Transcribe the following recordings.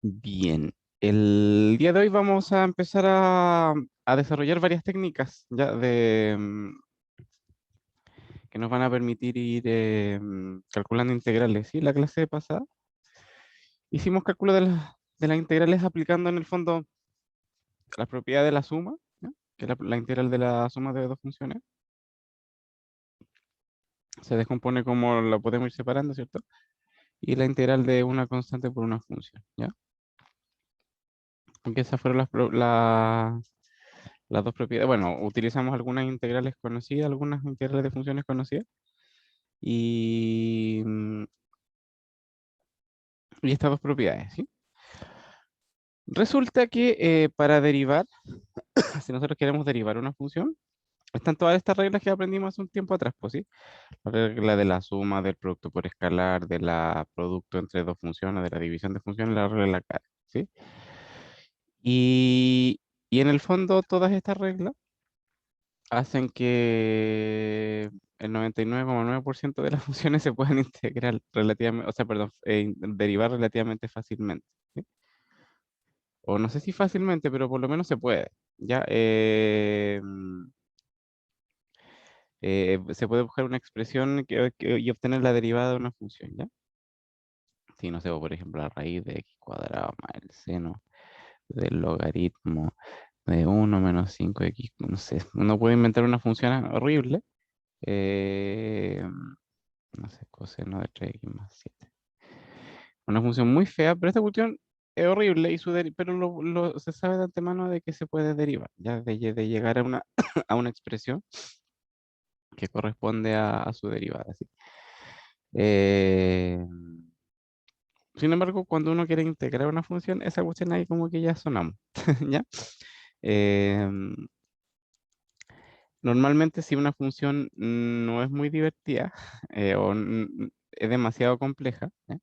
Bien, el día de hoy vamos a empezar a desarrollar varias técnicas ya que nos van a permitir ir calculando integrales. ¿Sí? La clase pasada hicimos cálculo de las integrales aplicando en el fondo la propiedad de la suma, ¿ya? Que es la integral de la suma de dos funciones. Se descompone como la podemos ir separando, ¿cierto? Y la integral de una constante por una función, ¿ya? Aunque esas fueron las dos propiedades. Bueno, utilizamos algunas integrales conocidas, algunas integrales de funciones conocidas. Y, mm, y estas dos propiedades, ¿sí? Resulta que para derivar, si nosotros queremos derivar una función, están todas estas reglas que aprendimos hace un tiempo atrás, pues, ¿sí? La regla de la suma, del producto por escalar, de la producto entre dos funciones, de la división de funciones, la regla de la cara, ¿sí? Y, y en el fondo todas estas reglas hacen que el 99,9% de las funciones se puedan integrar relativamente, o sea, perdón, derivar relativamente fácilmente, ¿sí? O no sé si fácilmente, pero por lo menos se puede. Ya se puede buscar una expresión y obtener la derivada de una función, ¿ya? Si no sé, por ejemplo, la raíz de x cuadrado más el seno del logaritmo de 1 - 5x, no sé, uno puede inventar una función horrible. eh, no sé, coseno de 3x más 7. Una función muy fea, pero esta cuestión es horrible, pero se sabe de antemano de que se puede derivar, ya de llegar a una, a una expresión que corresponde a su derivada, ¿sí? Eh, Sin embargo, cuando uno quiere integrar una función, esa cuestión ahí como que ya sonamos, ¿ya? Eh, Normalmente si una función no es muy divertida es demasiado compleja, ¿ya?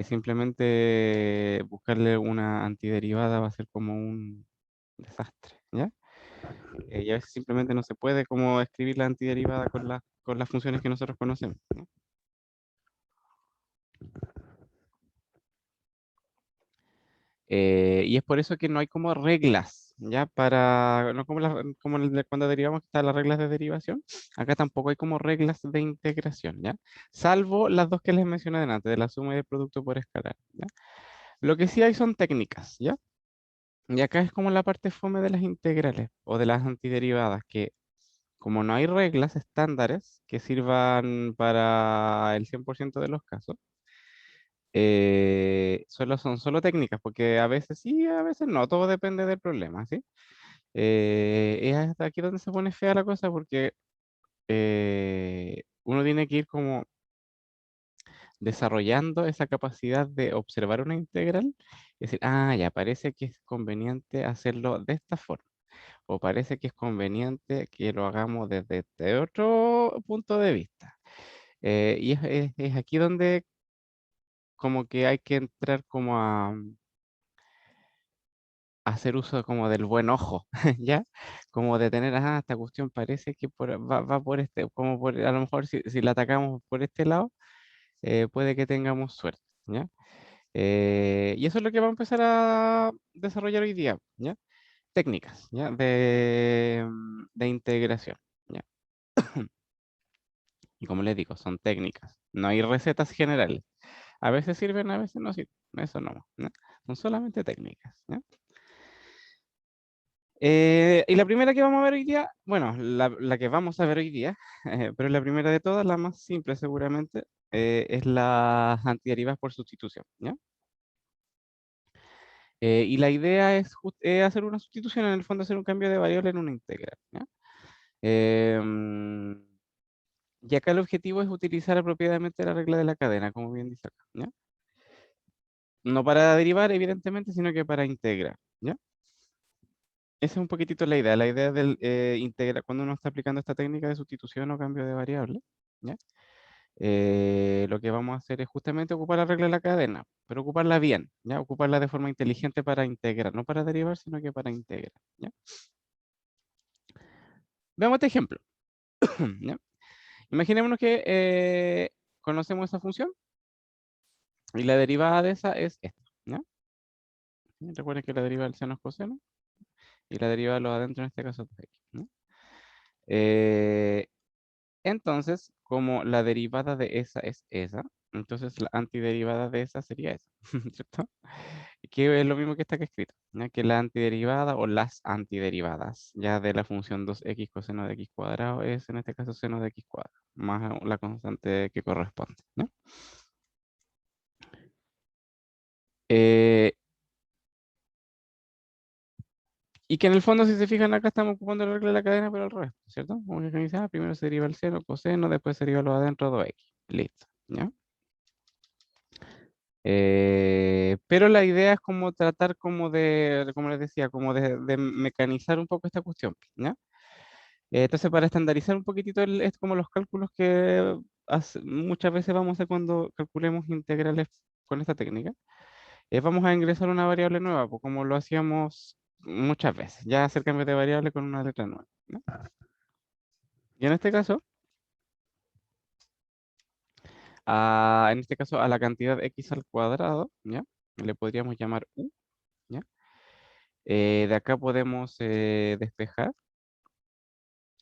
Simplemente buscarle una antiderivada va a ser como un desastre, ¿ya? Y a veces simplemente no se puede como escribir la antiderivada con las funciones que nosotros conocemos, ¿no? Y es por eso que no hay como reglas, ¿ya? No como, como cuando derivamos que están las reglas de derivación, acá tampoco hay como reglas de integración, ¿ya? Salvo las dos que les mencioné delante, de la suma y del producto por escalar, ¿ya? Lo que sí hay son técnicas, ¿ya? Y acá es como la parte fome de las integrales o de las antiderivadas, que como no hay reglas estándares que sirvan para el 100% de los casos, son solo técnicas, porque a veces sí, a veces no, todo depende del problema, ¿sí? Es hasta aquí donde se pone fea la cosa, porque uno tiene que ir como desarrollando esa capacidad de observar una integral y decir, ah, ya parece que es conveniente hacerlo de esta forma, o parece que es conveniente que lo hagamos desde este otro punto de vista. Es aquí donde como que hay que entrar como a hacer uso como del buen ojo, ¿ya? Como de tener, ah, esta cuestión parece que va por a lo mejor si la atacamos por este lado, puede que tengamos suerte, ¿ya? Y eso es lo que va a empezar a desarrollar hoy día, ¿ya? Técnicas, ¿ya? De integración, ¿ya? Y como les digo, son técnicas, no hay recetas generales. A veces sirven, a veces no sirven, eso no, ¿no? Son solamente técnicas, ¿ya? Y la primera que vamos a ver hoy día, bueno, la que vamos a ver hoy día, pero la primera de todas, la más simple seguramente, es las antiderivas por sustitución, ¿ya? Y la idea es hacer una sustitución, en el fondo hacer un cambio de variable en una integral, ¿ya? Em, y acá el objetivo es utilizar apropiadamente la regla de la cadena, como bien dice acá, ¿ya? No para derivar, evidentemente, sino que para integrar, ¿ya? Esa es un poquitito la idea del integrar, cuando uno está aplicando esta técnica de sustitución o cambio de variable, ¿ya? Lo que vamos a hacer es justamente ocupar la regla de la cadena, pero ocuparla bien, ¿ya? Ocuparla de forma inteligente para integrar, no para derivar, sino que para integrar, ¿ya? Veamos este ejemplo, ¿ya? Imaginémonos que conocemos esa función Y la derivada de esa es esta, ¿ya? Recuerden que la derivada del seno es coseno y la derivada de los adentro en este caso es 2x, ¿no? Eh, entonces, como la derivada de esa es esa, entonces la antiderivada de esa sería esa, ¿cierto? Que es lo mismo que está aquí escrito, ¿ya? Que la antiderivada o las antiderivadas ya de la función 2x coseno de x cuadrado es en este caso seno de x cuadrado, más la constante que corresponde, ¿no? Eh, y que en el fondo, si se fijan acá, estamos ocupando la regla de la cadena, pero al revés, ¿cierto? Como que dice, primero se deriva el seno, coseno, después se deriva lo adentro, 2x. Listo, ¿ya? Pero la idea es como tratar como de, como les decía, como de mecanizar un poco esta cuestión, ¿ya? Entonces, para estandarizar un poquitito, es como los cálculos que muchas veces vamos a hacer cuando calculemos integrales con esta técnica. Vamos a ingresar una variable nueva, pues como lo hacíamos muchas veces, ya hacer cambios de variable con una letra nueva, ¿no? Y en este caso, en este caso a la cantidad x al cuadrado, ¿ya? Le podríamos llamar u, ¿ya? De acá podemos despejar,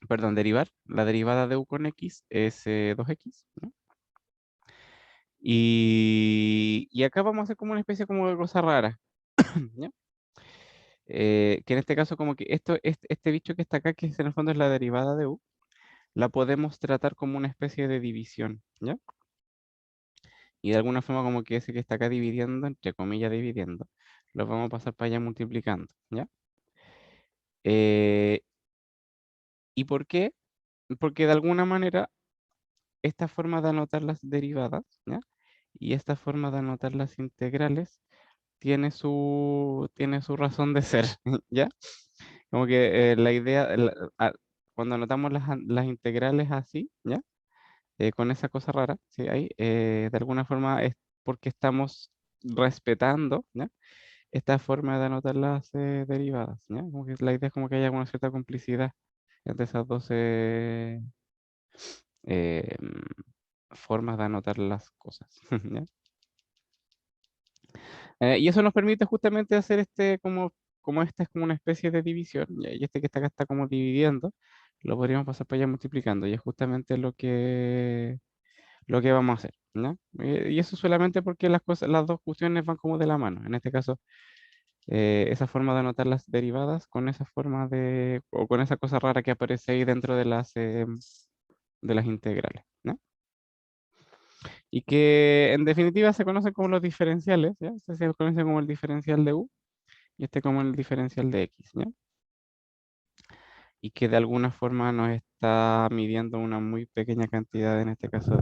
perdón, derivar. La derivada de u con x es 2x, ¿no? Y acá vamos a hacer como una especie como de cosa rara, ¿ya? Que en este caso como que este bicho que está acá, que en el fondo es la derivada de u, la podemos tratar como una especie de división, ¿ya? Y de alguna forma como que ese que está acá dividiendo, entre comillas dividiendo, lo vamos a pasar para allá multiplicando, ¿ya? Eh, ¿Y por qué? Porque de alguna manera esta forma de anotar las derivadas, ¿ya? Y esta forma de anotar las integrales tiene su razón de ser, ¿ya? Como que la idea, cuando anotamos las integrales así, ¿ya? Con esa cosa rara, ¿sí? Ahí, de alguna forma es porque estamos respetando, ¿ya? Esta forma de anotar las derivadas, ¿ya? Como que la idea es como que haya una cierta complicidad entre esas dos eh, formas de anotar las cosas, ¿ya? Y eso nos permite justamente hacer como esta es como una especie de división, ¿ya? Y este que está acá está como dividiendo, lo podríamos pasar para allá multiplicando, y es justamente lo que vamos a hacer, ¿no? Y eso solamente porque las cosas, las dos cuestiones van como de la mano. En este caso, esa forma de anotar las derivadas con esa forma o con esa cosa rara que aparece ahí dentro de las integrales, ¿no? Y que en definitiva se conocen como los diferenciales, ¿ya? Este se conoce como el diferencial de u y este como el diferencial de x, ¿ya? Y que de alguna forma nos está midiendo una muy pequeña cantidad, en este caso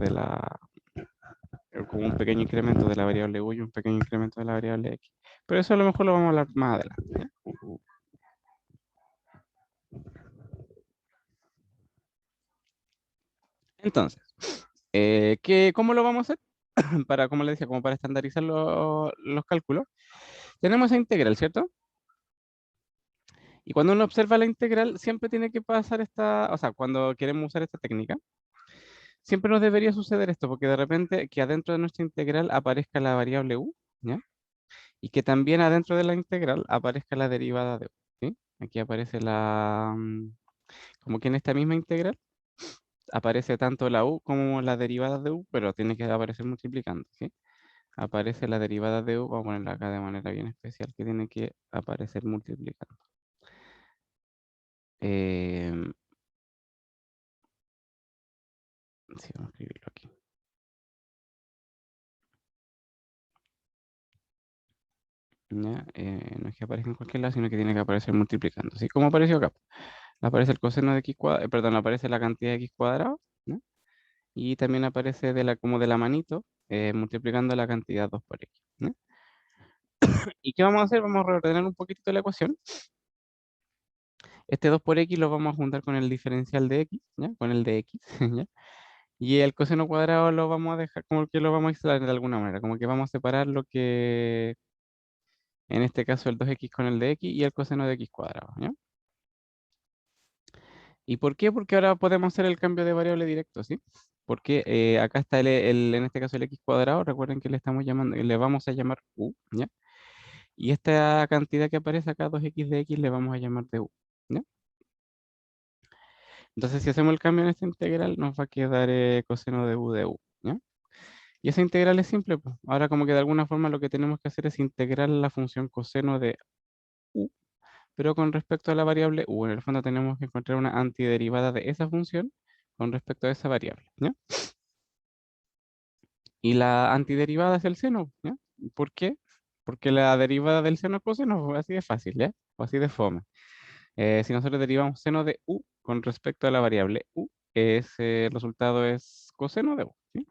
como un pequeño incremento de la variable u y un pequeño incremento de la variable x. Pero eso a lo mejor lo vamos a hablar más adelante, ¿ya? Entonces, ¿cómo lo vamos a hacer? Como le decía, como para estandarizar los cálculos. Tenemos esa integral, ¿cierto? Y cuando uno observa la integral, siempre tiene que pasar o sea, cuando queremos usar esta técnica, siempre nos debería suceder esto, porque de repente que adentro de nuestra integral aparezca la variable u, ¿ya? Y que también adentro de la integral aparezca la derivada de u, ¿sí? Aquí aparece como que en esta misma integral aparece tanto la u como la derivada de u, pero tiene que aparecer multiplicando, ¿sí? Aparece la derivada de u, vamos a ponerla acá de manera bien especial, que tiene que aparecer multiplicando. Em, sí, vamos a escribirlo aquí. ¿Ya? No es que aparezca en cualquier lado, sino que tiene que aparecer multiplicando. Así como apareció acá. Aparece el coseno de x cuadrado, perdón, aparece la cantidad de x cuadrado, ¿no? Y también aparece como de la manito, multiplicando la cantidad 2 por x, ¿no? ¿Y qué vamos a hacer? Vamos a reordenar un poquitito la ecuación. Este 2 por x lo vamos a juntar con el diferencial de x, ¿ya? Con el de x, ¿ya? Y el coseno cuadrado lo vamos a dejar como que lo vamos a aislar de alguna manera, como que vamos a separar lo que, en este caso, el 2x con el de x y el coseno de x cuadrado, ¿ya? ¿Y por qué? Porque ahora podemos hacer el cambio de variable directo, ¿sí? porque acá está en este caso el x cuadrado, recuerden que le estamos llamando, le vamos a llamar u, ¿ya? Y esta cantidad que aparece acá, 2x de x, le vamos a llamar de u, ¿ya? Entonces, si hacemos el cambio en esta integral, nos va a quedar coseno de u, ¿ya? Y esa integral es simple, pues. Ahora como que de alguna forma lo que tenemos que hacer es integrar la función coseno de u, pero con respecto a la variable u. En el fondo tenemos que encontrar una antiderivada de esa función con respecto a esa variable, ¿ya? Y la antiderivada es el seno, ¿ya? ¿Por qué? Porque la derivada del seno es coseno, así de fácil, ¿ya? O así de fome. Si nosotros derivamos seno de u con respecto a la variable u, ese resultado es coseno de u, ¿sí?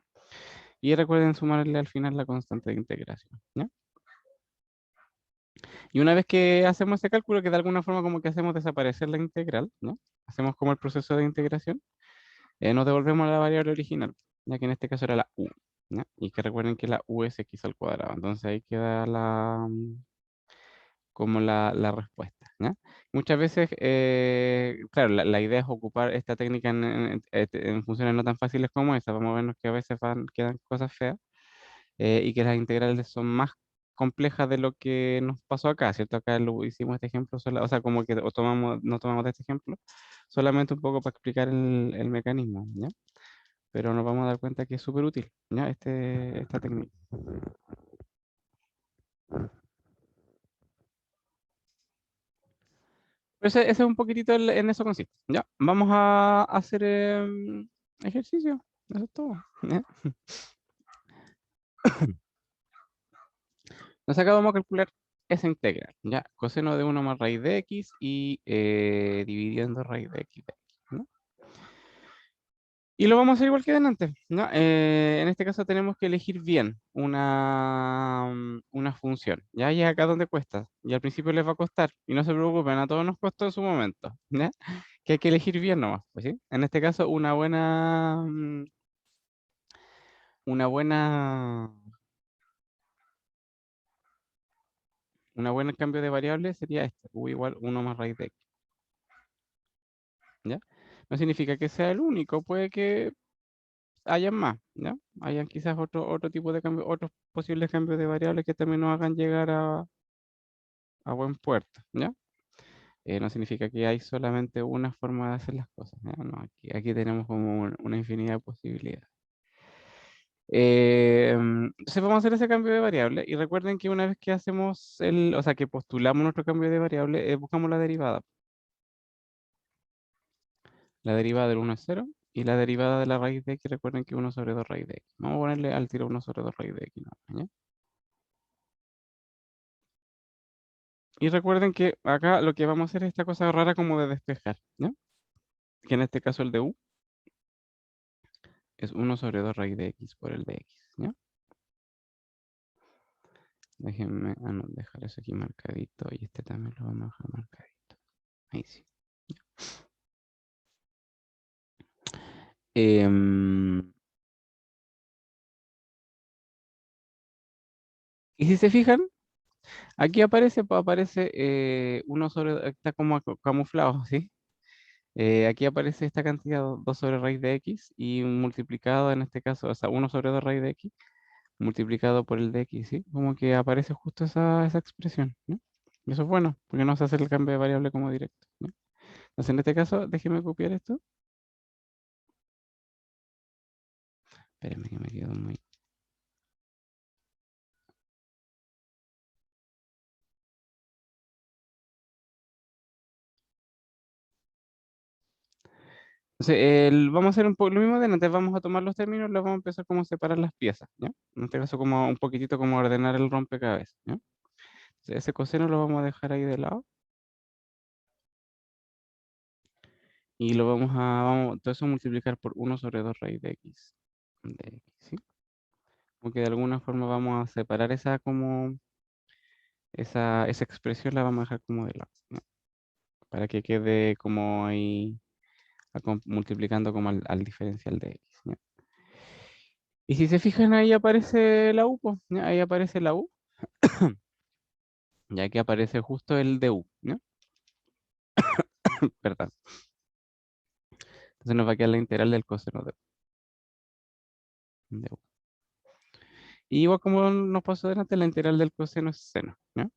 Y recuerden sumarle al final la constante de integración, ¿ya? Y una vez que hacemos ese cálculo, que de alguna forma como que hacemos desaparecer la integral, ¿no? Hacemos como el proceso de integración, nos devolvemos a la variable original, ya que en este caso era la u, ¿ya? Y que recuerden que la u es x al cuadrado, entonces ahí queda como la respuesta, ¿ya? Muchas veces, claro, la idea es ocupar esta técnica en funciones no tan fáciles como esa. Vamos a vernos que a veces quedan cosas feas y que las integrales son más complejas de lo que nos pasó acá, ¿cierto? Acá hicimos este ejemplo, o sea, como que no tomamos de este ejemplo, solamente un poco para explicar el mecanismo, ¿ya? Pero nos vamos a dar cuenta que es súper útil, ¿ya? Esta técnica. Ese es un poquitito en eso consiste. Ya, vamos a hacer ejercicio. Eso es todo. ¿Ya? Nos acá vamos a calcular esa integral. Ya, coseno de 1 más raíz de x y dividiendo raíz de x de x, ¿no? Y lo vamos a hacer igual que delante, ¿no? En este caso tenemos que elegir bien una función. Ya, y es acá donde cuesta. Y al principio les va a costar. Y no se preocupen, a todos nos costó en su momento. ¿Ya? Que hay que elegir bien nomás, pues, ¿sí? En este caso, una buena, una buena cambio de variable sería este, u igual 1 más raíz de x, ¿ya? No significa que sea el único, puede que hayan más, ¿ya? Hayan quizás otro tipo de cambio, otros posibles cambios de variables que también nos hagan llegar a buen puerto, ¿ya? No significa que hay solamente una forma de hacer las cosas, ¿ya? No, aquí tenemos como una infinidad de posibilidades. Entonces vamos a hacer ese cambio de variable y recuerden que una vez que hacemos o sea, que postulamos nuestro cambio de variable, buscamos la derivada. La derivada del 1 es 0 y la derivada de la raíz de x, recuerden que 1 sobre 2 raíz de x. Vamos a ponerle al tiro 1 sobre 2 raíz de x, ¿no? ¿Ya? Y recuerden que acá lo que vamos a hacer es esta cosa rara como de despejar, ¿ya? Que en este caso el de u es 1 sobre 2 raíz de x por el de x, ¿ya? Déjenme no, dejar eso aquí marcadito y este también lo vamos a dejar marcadito. Ahí sí. Em, y si se fijan, aquí aparece, pues, aparece 1 sobre, está como camuflado, ¿sí? Aquí aparece esta cantidad, 2 sobre raíz de x y multiplicado en este caso, o sea, 1 sobre 2 raíz de x multiplicado por el de x, ¿sí? Como que aparece justo esa expresión, ¿no? Y eso es bueno, porque no se hace el cambio de variable como directo, ¿no? Entonces, en este caso, déjeme copiar esto. Espérenme que me quedo muy... Entonces, vamos a hacer un poco lo mismo de antes, vamos a tomar los términos, los vamos a empezar como a separar las piezas, ¿ya? En este caso, como un poquitito como ordenar el rompecabezas, ¿ya? Entonces, ese coseno lo vamos a dejar ahí de lado y lo vamos todo eso a multiplicar por 1 sobre 2 raíz de x, ¿sí? Como que de alguna forma vamos a separar esa expresión la vamos a dejar como de lado, ¿no? Para que quede como ahí multiplicando como al diferencial de x, ¿ya? Y si se fijan ahí aparece la u, po, ¿ya? Ahí aparece la u, ya que aparece justo el de u, ¿no? Perdón. Entonces nos va a quedar la integral del coseno de u. de U. Y igual como nos pasó delante, la integral del coseno es seno, ¿ya?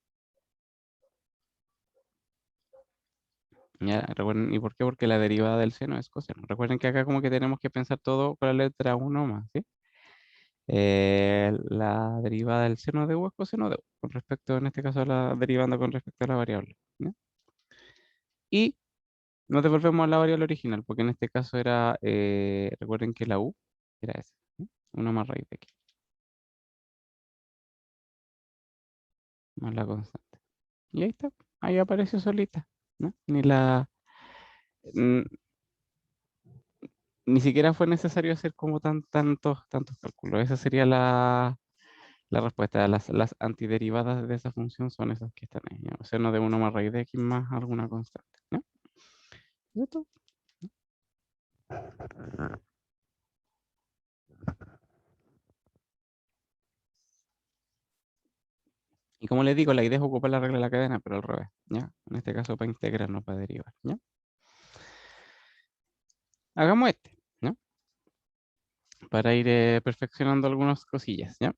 Ya, recuerden, ¿y por qué? Porque la derivada del seno es coseno. Recuerden que acá como que tenemos que pensar todo con la letra 1 más, ¿sí? La derivada del seno de U es coseno de U, con respecto, en este caso, a la derivando con respecto a la variable, ¿ya? Y nos devolvemos a la variable original, porque en este caso era, recuerden que la U era esa, ¿sí? 1 más raíz de x, más la constante. Y ahí está, ahí apareció solita, ¿no? Mm, Ni siquiera fue necesario hacer como tantos cálculos. Esa sería la respuesta. Las antiderivadas de esa función son esas que están ahí, ¿ya? O sea, no de 1 más raíz de x más alguna constante, ¿no? ¿Listo? Y como les digo, la idea es ocupar la regla de la cadena, pero al revés, ¿ya? En este caso para integrar, no para derivar, ¿ya? Hagamos este, ¿no? Para ir perfeccionando algunas cosillas, ¿ya?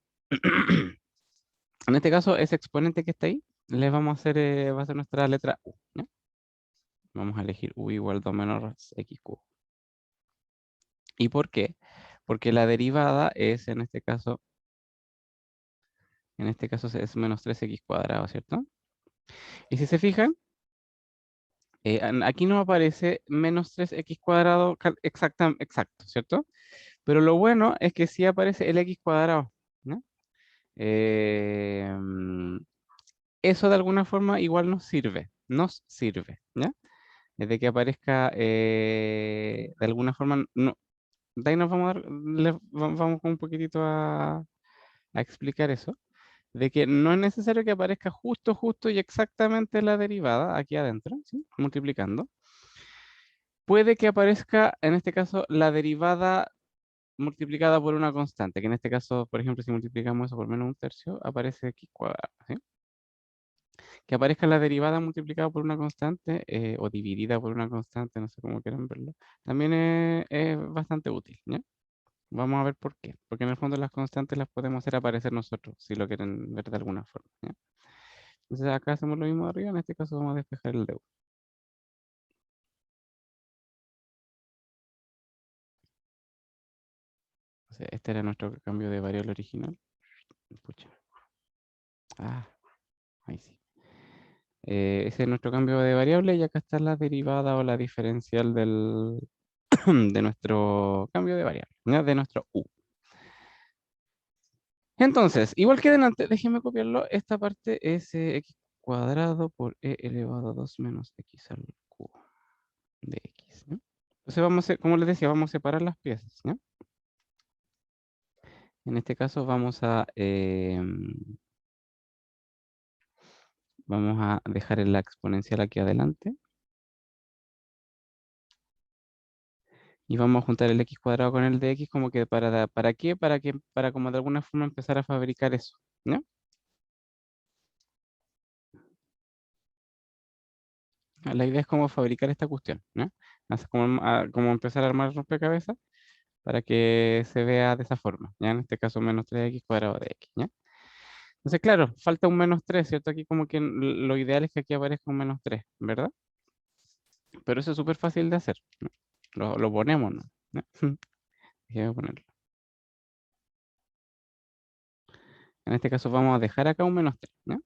En este caso, ese exponente que está ahí, le vamos a hacer, va a ser nuestra letra U, ¿ya? Vamos a elegir U igual 2 menos x cubo. ¿Y por qué? Porque la derivada es, en este caso es menos 3x cuadrado, ¿cierto? Y si se fijan, aquí no aparece menos 3x cuadrado exacto, ¿cierto? Pero lo bueno es que sí aparece el x cuadrado, ¿no? Eh, mm, Eso de alguna forma igual nos sirve, ¿ya? Desde que aparezca de alguna forma, no, de ahí nos vamos a vamos un poquitito a explicar eso, de que no es necesario que aparezca justo y exactamente la derivada aquí adentro, ¿sí? Multiplicando. Puede que aparezca, en este caso, la derivada multiplicada por una constante, que en este caso, por ejemplo, si multiplicamos eso por menos un tercio, aparece x cuadrado, ¿sí? Que aparezca la derivada multiplicada por una constante o dividida por una constante, no sé cómo quieran verlo, también es bastante útil, ¿ya? Vamos a ver por qué. Porque en el fondo las constantes las podemos hacer aparecer nosotros, si lo quieren ver de alguna forma, ¿ya? Entonces acá hacemos lo mismo de arriba, en este caso vamos a despejar el deu. O sea, este era nuestro cambio de variable original. Pucha. Ah, ahí sí. Ese es nuestro cambio de variable y acá está la derivada o la diferencial de nuestro cambio de variable, ¿ya? De nuestro u. Entonces, igual que delante, déjenme copiarlo. Esta parte es x cuadrado por e elevado a 2 menos x al cubo de x, ¿no? Entonces como les decía, vamos a separar las piezas, ¿no? En este caso vamos a dejar la exponencial aquí adelante y vamos a juntar el x cuadrado con el de x como que ¿para qué? Para como de alguna forma empezar a fabricar eso, ¿no? La idea es como fabricar esta cuestión, ¿no? Como empezar a armar el rompecabezas para que se vea de esa forma, ¿ya? En este caso menos 3x cuadrado de x, ¿ya? Entonces, claro, falta un menos 3, ¿cierto? Aquí como que lo ideal es que aquí aparezca un menos 3, ¿verdad? Pero eso es súper fácil de hacer, ¿no? Lo ponemos, ¿no? ¿No? Déjame ponerlo. En este caso vamos a dejar acá un menos 3, ¿no?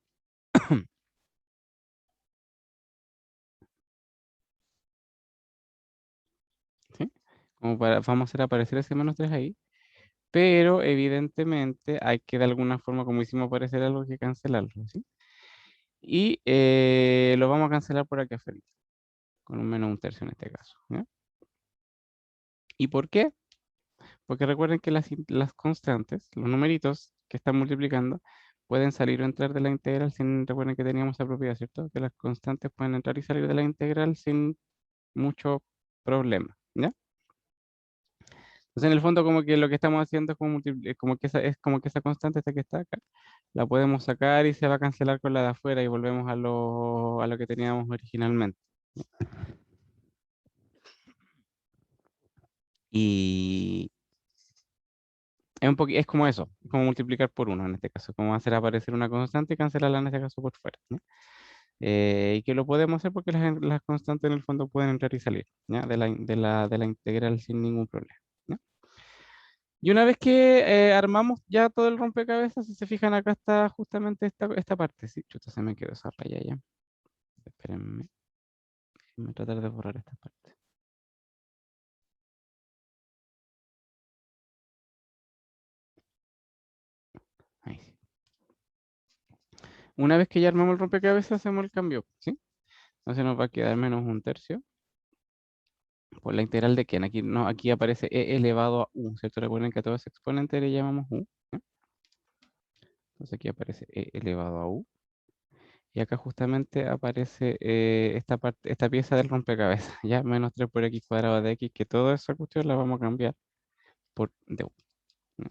¿Sí? Vamos a hacer aparecer ese menos 3 ahí, pero evidentemente hay que de alguna forma, como hicimos aparecer algo, hay que cancelarlo, ¿sí? Y lo vamos a cancelar por aquí afuera, con un menos un tercio en este caso, ¿ya? ¿Y por qué? Porque recuerden que las constantes, los numeritos que están multiplicando, pueden salir o entrar de la integral recuerden que teníamos esa propiedad, ¿cierto? Que las constantes pueden entrar y salir de la integral sin mucho problema, ¿ya? Entonces, en el fondo, como que lo que estamos haciendo es como que esa constante, esta que está acá, la podemos sacar y se va a cancelar con la de afuera y volvemos a lo que teníamos originalmente. Y Es como eso, es como multiplicar por uno en este caso, como hacer aparecer una constante y cancelarla en este caso por fuera, ¿ya? Y que lo podemos hacer porque las constantes en el fondo pueden entrar y salir, ¿ya? De la integral sin ningún problema, ¿ya? Y una vez que armamos ya todo el rompecabezas, si se fijan acá está justamente esta parte, sí, chuta, se me quedó esa raya ya. Espérenme, déjenme tratar de borrar esta parte. Ahí sí. Una vez que ya armamos el rompecabezas, hacemos el cambio, ¿sí? Entonces nos va a quedar menos un tercio por la integral de quién. Aquí, no, aquí aparece e elevado a u, ¿cierto? Recuerden que a todo ese exponente le llamamos u, ¿ya? Entonces aquí aparece e elevado a u. Y acá justamente aparece esta parte, esta pieza del rompecabezas, ya menos 3 por x cuadrado de x, que toda esa cuestión la vamos a cambiar por du. ¿Ya?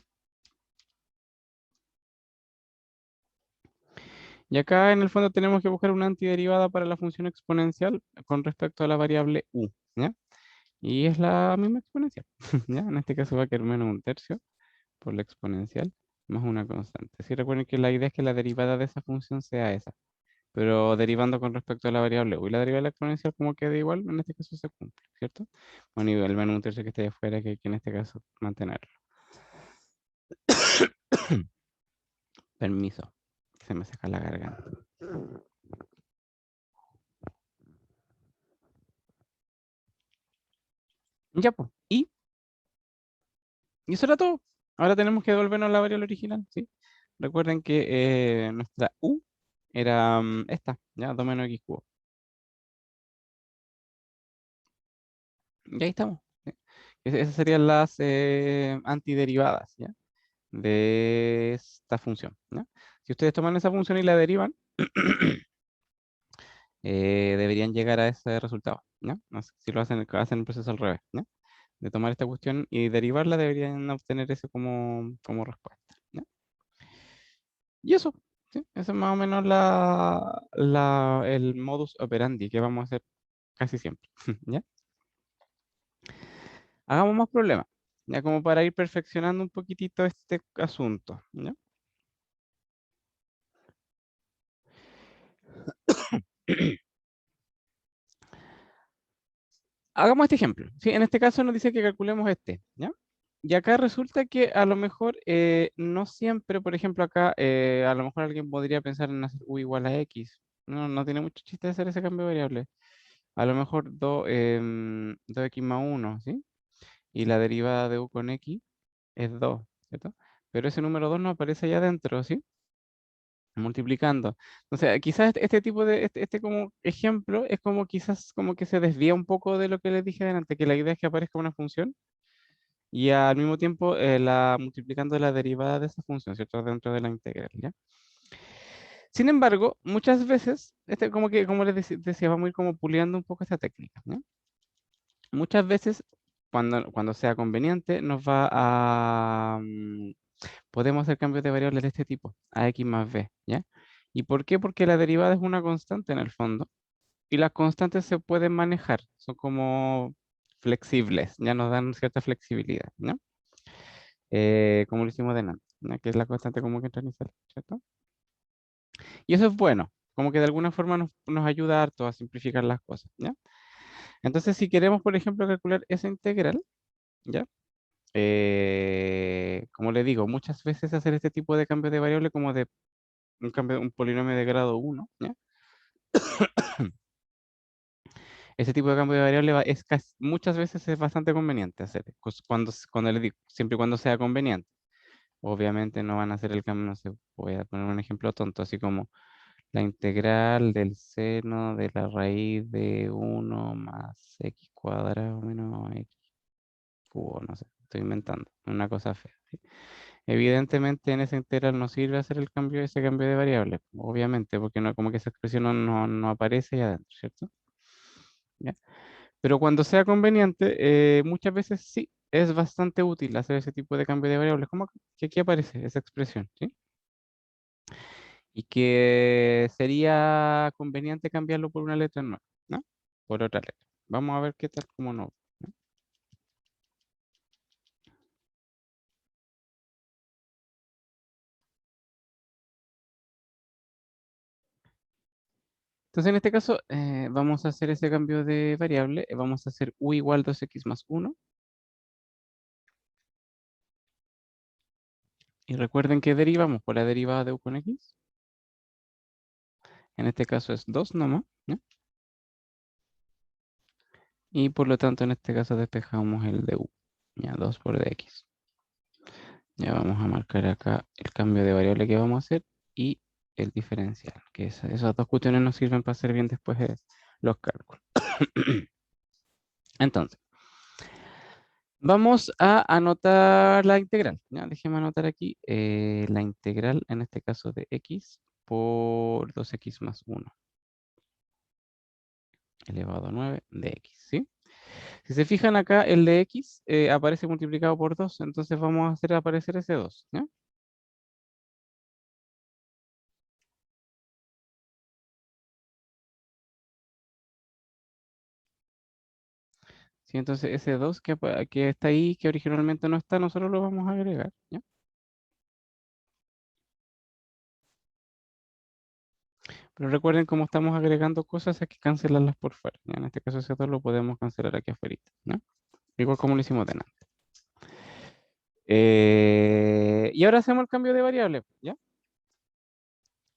Y acá en el fondo tenemos que buscar una antiderivada para la función exponencial con respecto a la variable u, ¿ya? Y es la misma exponencial, ¿ya? En este caso va a quedar menos un tercio por la exponencial más una constante. Sí, recuerden que la idea es que la derivada de esa función sea esa, pero derivando con respecto a la variable u. Y la derivada de la exponencial como queda igual, en este caso se cumple, ¿cierto? Bueno, y el menos un tercio que esté afuera, que hay que en este caso mantenerlo. Permiso, que se me seca la garganta. Ya, pues. Y eso era todo. Ahora tenemos que devolvernos la variable original, ¿sí? Recuerden que nuestra u era esta, ya, 2 menos x cubo. Y ahí estamos. ¿Sí? Esas serían las antiderivadas, ¿ya? De esta función, ¿ya? Si ustedes toman esa función y la derivan, deberían llegar a ese resultado, ¿ya? No sé si lo hacen el proceso al revés, ¿ya? De tomar esta cuestión y derivarla, deberían obtener eso como respuesta, ¿ya? Y eso, ¿sí? Eso es más o menos el modus operandi que vamos a hacer casi siempre, ¿ya? Hagamos más problemas, ya como para ir perfeccionando un poquitito este asunto, ¿ya? Hagamos este ejemplo, ¿sí? En este caso nos dice que calculemos este, ¿ya? Y acá resulta que a lo mejor no siempre, por ejemplo, acá a lo mejor alguien podría pensar en hacer u igual a x. No, no tiene mucho chiste hacer ese cambio de variable. A lo mejor 2x más 1, ¿sí? Y la derivada de u con x es 2, ¿cierto? Pero ese número 2 no aparece allá adentro, ¿sí? Multiplicando. Entonces, quizás este tipo de, este como ejemplo es como quizás como que se desvía un poco de lo que les dije antes, que la idea es que aparezca una función y al mismo tiempo multiplicando la derivada de esa función, ¿cierto? Dentro de la integral, ¿ya? Sin embargo, muchas veces, como que, como les decía, vamos a ir como puliendo un poco esta técnica, ¿ya? Muchas veces, cuando sea conveniente, podemos hacer cambios de variables de este tipo, a x más b, ¿ya? ¿Y por qué? Porque la derivada es una constante en el fondo, y las constantes se pueden manejar, son como flexibles, ya nos dan cierta flexibilidad, ¿no? Como lo hicimos de antes, ¿ya? Que es la constante común que entra y sale, ¿cierto? Y eso es bueno, como que de alguna forma nos ayuda harto a simplificar las cosas, ¿ya? Entonces, si queremos, por ejemplo, calcular esa integral, ¿ya? Como le digo, muchas veces hacer este tipo de cambio de variable como de un polinomio de grado uno, ¿ya? Ese tipo de cambio de variable muchas veces es bastante conveniente hacer, cuando le digo, siempre y cuando sea conveniente. Obviamente no van a hacer el cambio, no sé, voy a poner un ejemplo tonto, así como la integral del seno de la raíz de uno más x cuadrado menos x cubo, no sé, estoy inventando, una cosa fea, ¿sí? Evidentemente en esa integral no sirve hacer ese cambio de variable, obviamente, porque no, como que esa expresión no aparece ahí adentro, ¿cierto? ¿Ya? Pero cuando sea conveniente, muchas veces sí, es bastante útil hacer ese tipo de cambio de variables, como que aquí aparece esa expresión, ¿sí? Y que sería conveniente cambiarlo por una letra nueva, ¿no? Por otra letra. Vamos a ver qué tal, cómo no. ¿No? Entonces, en este caso, vamos a hacer ese cambio de variable. Vamos a hacer u igual 2x más 1. Y recuerden que derivamos por la derivada de u con x. En este caso es 2 nomás, ¿ya? Y por lo tanto, en este caso despejamos el de u. Ya, 2 por dx. Ya vamos a marcar acá el cambio de variable que vamos a hacer y el diferencial, que esas dos cuestiones nos sirven para hacer bien después los cálculos. Entonces, vamos a anotar la integral. ¿Ya? Déjeme anotar aquí la integral, en este caso de x por 2x más 1 elevado a 9 de x, ¿sí? Si se fijan acá, el de x aparece multiplicado por 2, entonces vamos a hacer aparecer ese 2, ¿ya? Sí, entonces ese 2 que está ahí, que originalmente no está, nosotros lo vamos a agregar, ¿ya? Pero recuerden, como estamos agregando cosas, hay que cancelarlas por fuera, ¿ya? En este caso ese 2 lo podemos cancelar aquí afuera, ¿ya? Igual como lo hicimos de antes. Y ahora hacemos el cambio de variable, ¿ya?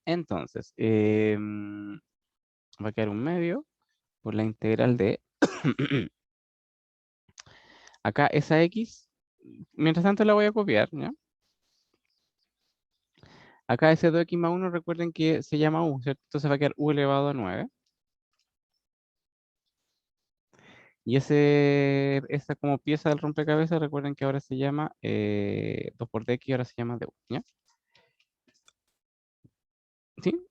Entonces, va a quedar un medio por la integral de acá esa x, mientras tanto la voy a copiar, ¿ya? Acá ese 2x más 1, recuerden que se llama u, ¿cierto? Entonces va a quedar u elevado a 9. Y esa como pieza del rompecabezas, recuerden que ahora se llama 2 por dx y ahora se llama du, ¿ya? ¿Sí?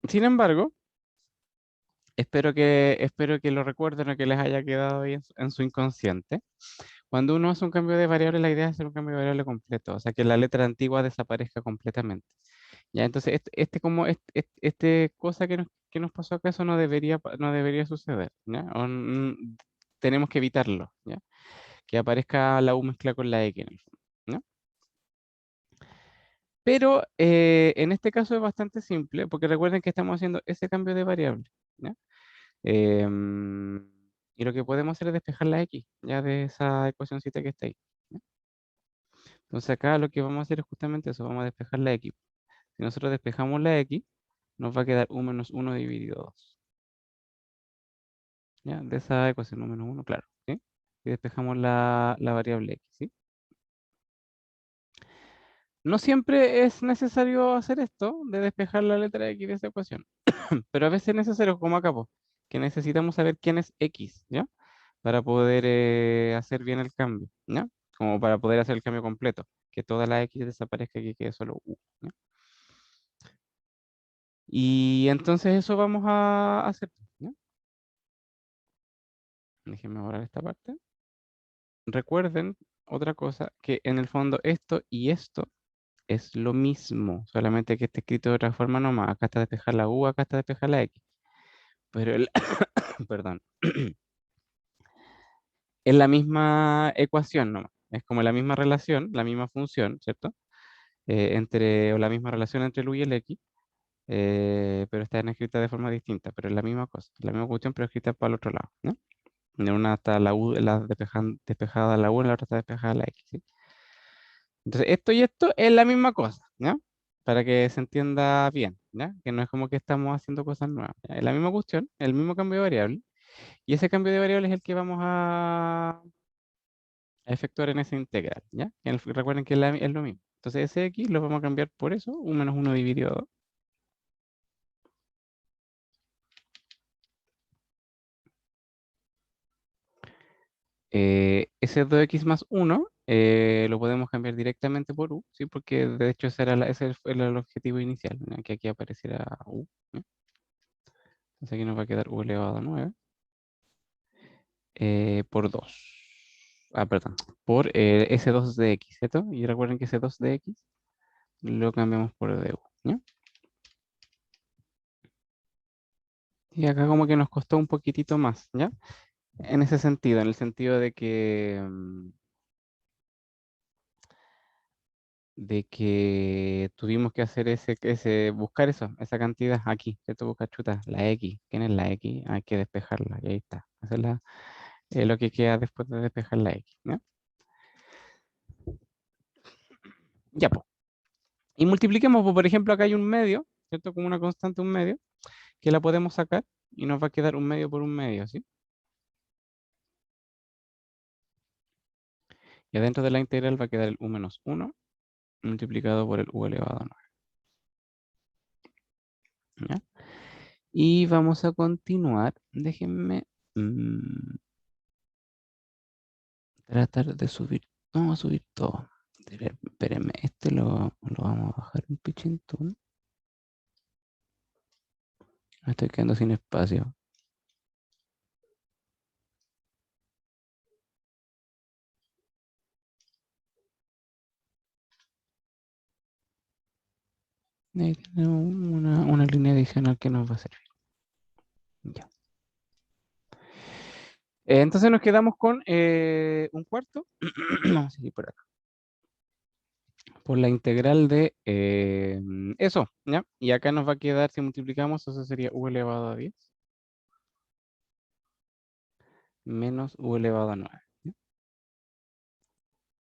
Sin embargo, espero que lo recuerden o que les haya quedado ahí en su inconsciente. Cuando uno hace un cambio de variable, la idea es hacer un cambio de variable completo, o sea, que la letra antigua desaparezca completamente. Ya, entonces, este cosa que nos pasó acá, eso no debería suceder, ¿ya? Tenemos que evitarlo, ¿ya? Que aparezca la U mezcla con la X en el fondo, ¿no? Pero en este caso es bastante simple, porque recuerden que estamos haciendo ese cambio de variable, ¿ya? Em, y lo que podemos hacer es despejar la X, ya de esa ecuacióncita que está ahí, ¿ya? Entonces acá lo que vamos a hacer es justamente eso, vamos a despejar la X. Si nosotros despejamos la X, nos va a quedar u menos 1 dividido 2. ¿Ya? De esa ecuación, u menos 1, claro, ¿sí? Y despejamos la variable X, ¿sí? No siempre es necesario hacer esto, de despejar la letra X de esa ecuación, pero a veces es necesario, como acá, po, que necesitamos saber quién es X, ¿ya? Para poder hacer bien el cambio, ¿ya? Como para poder hacer el cambio completo, que toda la X desaparezca y que quede solo U, ¿ya? Y entonces eso vamos a hacer, ¿ya? Déjenme borrar esta parte. Recuerden otra cosa, que en el fondo esto y esto es lo mismo, solamente que está escrito de otra forma nomás. Acá está despejar la U, acá está despejar la X. Pero perdón, es la misma ecuación nomás. Es como la misma relación, la misma función, ¿cierto? O la misma relación entre el U y el X, pero están escritas de forma distinta, pero es la misma cosa, la misma cuestión, pero escrita para el otro lado, ¿no? En una está la U, despejada la U, en la otra está despejada la X, ¿sí? Entonces, esto y esto es la misma cosa, ¿ya? Para que se entienda bien, ¿ya? Que no es como que estamos haciendo cosas nuevas, ¿ya? Es la misma cuestión, el mismo cambio de variable, y ese cambio de variable es el que vamos a efectuar en esa integral, ¿ya? Recuerden que es lo mismo. Entonces, ese x lo vamos a cambiar por eso, 1 menos 1 dividido 2. Ese 2x más 1 lo podemos cambiar directamente por u, ¿sí? Porque de hecho ese fue el objetivo inicial, ¿no? Que aquí apareciera u, ¿no? Entonces aquí nos va a quedar u elevado a 9 por 2. Ah, perdón, por ese 2 de x, ¿cierto? Y recuerden que ese 2 de x lo cambiamos por du, ¿no? Y acá como que nos costó un poquitito más, ¿ya? En ese sentido, en el sentido de que de que tuvimos que hacer buscar esa cantidad aquí, ¿cierto? Buscar chuta, la X. ¿Quién es la X? Hay que despejarla, y ahí está. Hacerla lo que queda después de despejar la X, ¿no? Ya, pues. Y multipliquemos, pues, por ejemplo, acá hay un medio, ¿cierto? Como una constante, un medio, que la podemos sacar y nos va a quedar un medio por un medio, ¿sí? Y adentro de la integral va a quedar el u menos 1 multiplicado por el u elevado a 9, ¿ya? Y vamos a continuar. Déjenme tratar de subir. Vamos a subir todo. Espérenme, este lo vamos a bajar un pichintún. Me estoy quedando sin espacio. Ahí tenemos una línea adicional que nos va a servir. Ya. Entonces nos quedamos con un cuarto. Vamos a seguir por acá. Por la integral de eso, ¿ya? Y acá nos va a quedar, si multiplicamos, eso sería u elevado a 10 menos u elevado a 9, ¿ya?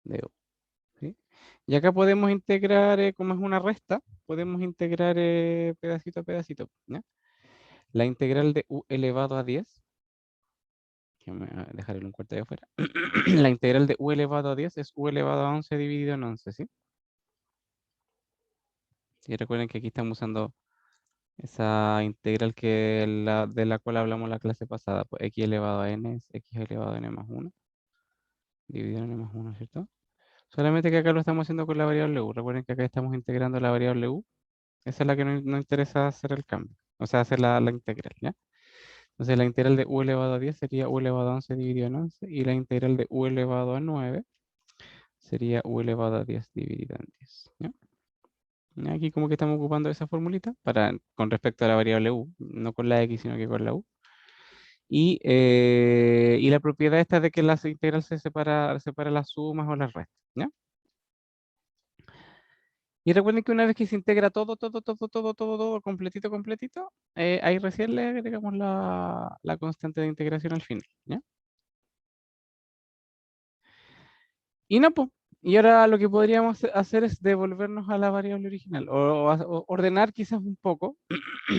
De u, ¿sí? Y acá podemos integrar, como es una resta, podemos integrar pedacito a pedacito, ¿ya? La integral de u elevado a 10, que me voy a dejar el un cuarto de afuera. La integral de u elevado a 10 es u elevado a 11 dividido en 11, ¿sí? Y recuerden que aquí estamos usando esa integral de la cual hablamos la clase pasada, pues x elevado a n es x elevado a n más 1, dividido en n más 1, ¿cierto? Solamente que acá lo estamos haciendo con la variable u. Recuerden que acá estamos integrando la variable u. Esa es la que nos interesa hacer el cambio, o sea, hacer la integral, ¿ya? Entonces la integral de u elevado a 10 sería u elevado a 11 dividido en 11, y la integral de u elevado a 9 sería u elevado a 10 dividido en 10, ¿ya? Aquí como que estamos ocupando esa formulita con respecto a la variable u, no con la x, sino que con la u. Y la propiedad esta de que la integral separa las sumas o las restas, ¿ya? Y recuerden que una vez que se integra todo, completito, completito, ahí recién le agregamos la constante de integración al final, ¿ya? Y no, pues. Y ahora lo que podríamos hacer es devolvernos a la variable original, o ordenar quizás un poco.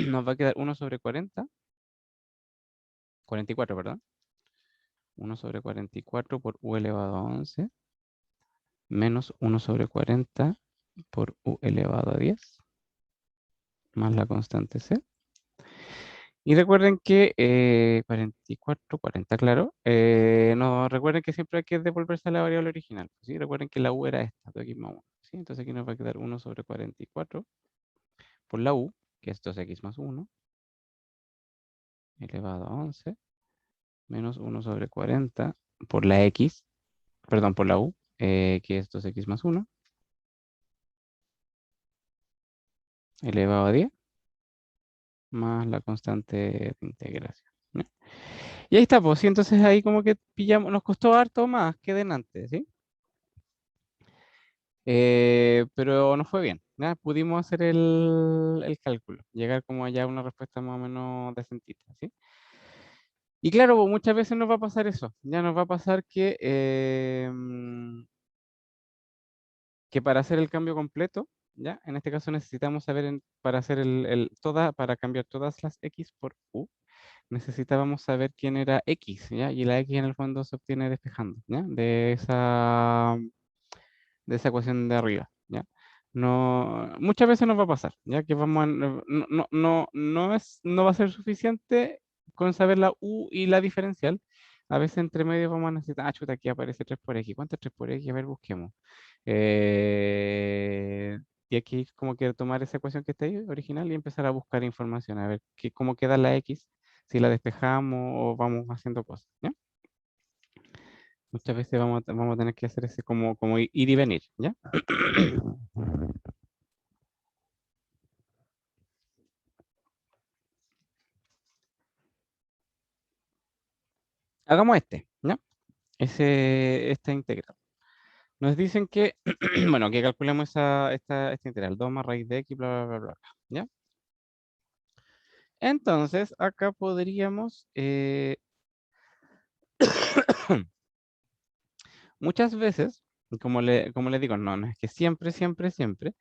Nos va a quedar 1/44, perdón. 1/44 por u elevado a 11 menos 1/40 por u elevado a 10 más la constante c. Y recuerden que 44, 40, claro. No, recuerden que siempre hay que devolverse a la variable original, ¿sí? Recuerden que la u era esta, de x más 1, ¿sí? Entonces aquí nos va a quedar 1/44 por la u, que es 2x más 1, elevado a 11, menos 1/40 por la x, perdón, por la u, que es 2x más 1, elevado a 10, más la constante de integración, ¿no? Y ahí está, pues, sí, entonces ahí como que pillamos, nos costó harto más que delante, ¿sí? Pero nos fue bien, ¿ya? Pudimos hacer el cálculo, llegar como allá a una respuesta más o menos decentita, ¿sí? Y claro, pues, muchas veces nos va a pasar eso, ya nos va a pasar que para hacer el cambio completo, ¿ya? En este caso necesitamos saber, para hacer para cambiar todas las x por u, necesitábamos saber quién era x, ¿ya? Y la x en el fondo se obtiene despejando, ¿ya? De esa ecuación de arriba, ¿ya? No, muchas veces nos va a pasar, ya que no va a ser suficiente con saber la u y la diferencial. A veces entre medio vamos a necesitar, chuta, aquí aparece 3 por x. ¿Cuánto es 3 por x? A ver, busquemos. Eh, y aquí como que tomar esa ecuación que está ahí, original, y empezar a buscar información, a ver cómo queda la x, si la despejamos o vamos haciendo cosas, ¿ya? Muchas veces vamos a tener que hacer ese como ir y venir, ¿ya? Hagamos ¿ya? Esta integral. Nos dicen que, bueno, que calculemos esta integral, 2 más raíz de x, bla, bla, bla, bla, ¿ya? Entonces, acá podríamos, muchas veces, como le digo, no es que siempre, siempre, siempre,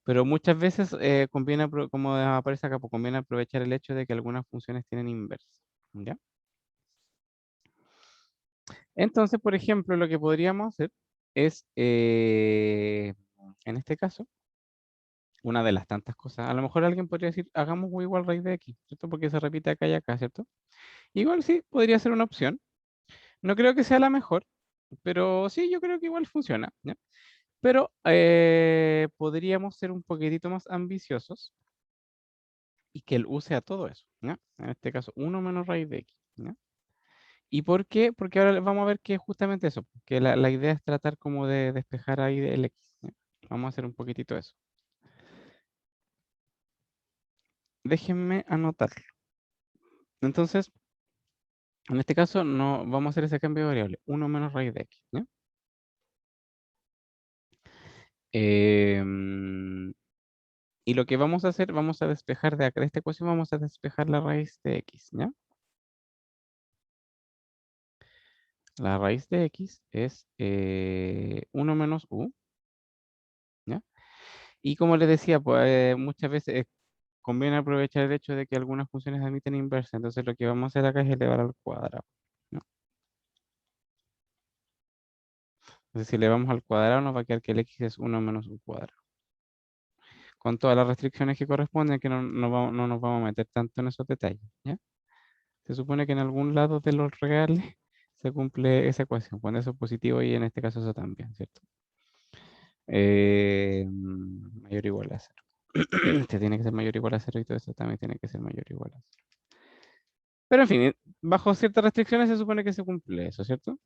pero muchas veces conviene, como aparece acá, pues conviene aprovechar el hecho de que algunas funciones tienen inversa, ¿ya? Entonces, por ejemplo, lo que podríamos hacer es, en este caso, una de las tantas cosas. A lo mejor alguien podría decir, hagamos y igual raíz de x, ¿cierto? Porque se repite acá y acá, ¿cierto? Igual sí, podría ser una opción. No creo que sea la mejor, pero sí, yo creo que igual funciona, ¿ya? Pero podríamos ser un poquitito más ambiciosos y que él use a todo eso, ¿ya? En este caso, uno menos raíz de x, ¿ya? ¿Y por qué? Porque ahora vamos a ver que es justamente eso, que la idea es tratar como de despejar ahí el x, ¿ya? Vamos a hacer un poquitito eso. Déjenme anotarlo. Entonces, en este caso, no vamos a hacer ese cambio de variable, uno menos raíz de x, ¿ya? Y lo que vamos a hacer, vamos a despejar de acá, de esta ecuación, vamos a despejar la raíz de x, ¿ya? La raíz de x es 1 menos u, ¿ya? Y como les decía, pues muchas veces conviene aprovechar el hecho de que algunas funciones admiten inversa. Entonces lo que vamos a hacer acá es elevar al cuadrado, ¿no? Entonces si elevamos al cuadrado nos va a quedar que el x es 1 menos u cuadrado. Con todas las restricciones que corresponden, que no nos vamos a meter tanto en esos detalles, ¿ya? Se supone que en algún lado de los reales se cumple esa ecuación, cuando eso es positivo y en este caso eso también, ¿cierto? Mayor o igual a cero. Este tiene que ser mayor o igual a cero y todo esto también tiene que ser mayor o igual a cero. Pero en fin, bajo ciertas restricciones se supone que se cumple eso, ¿cierto?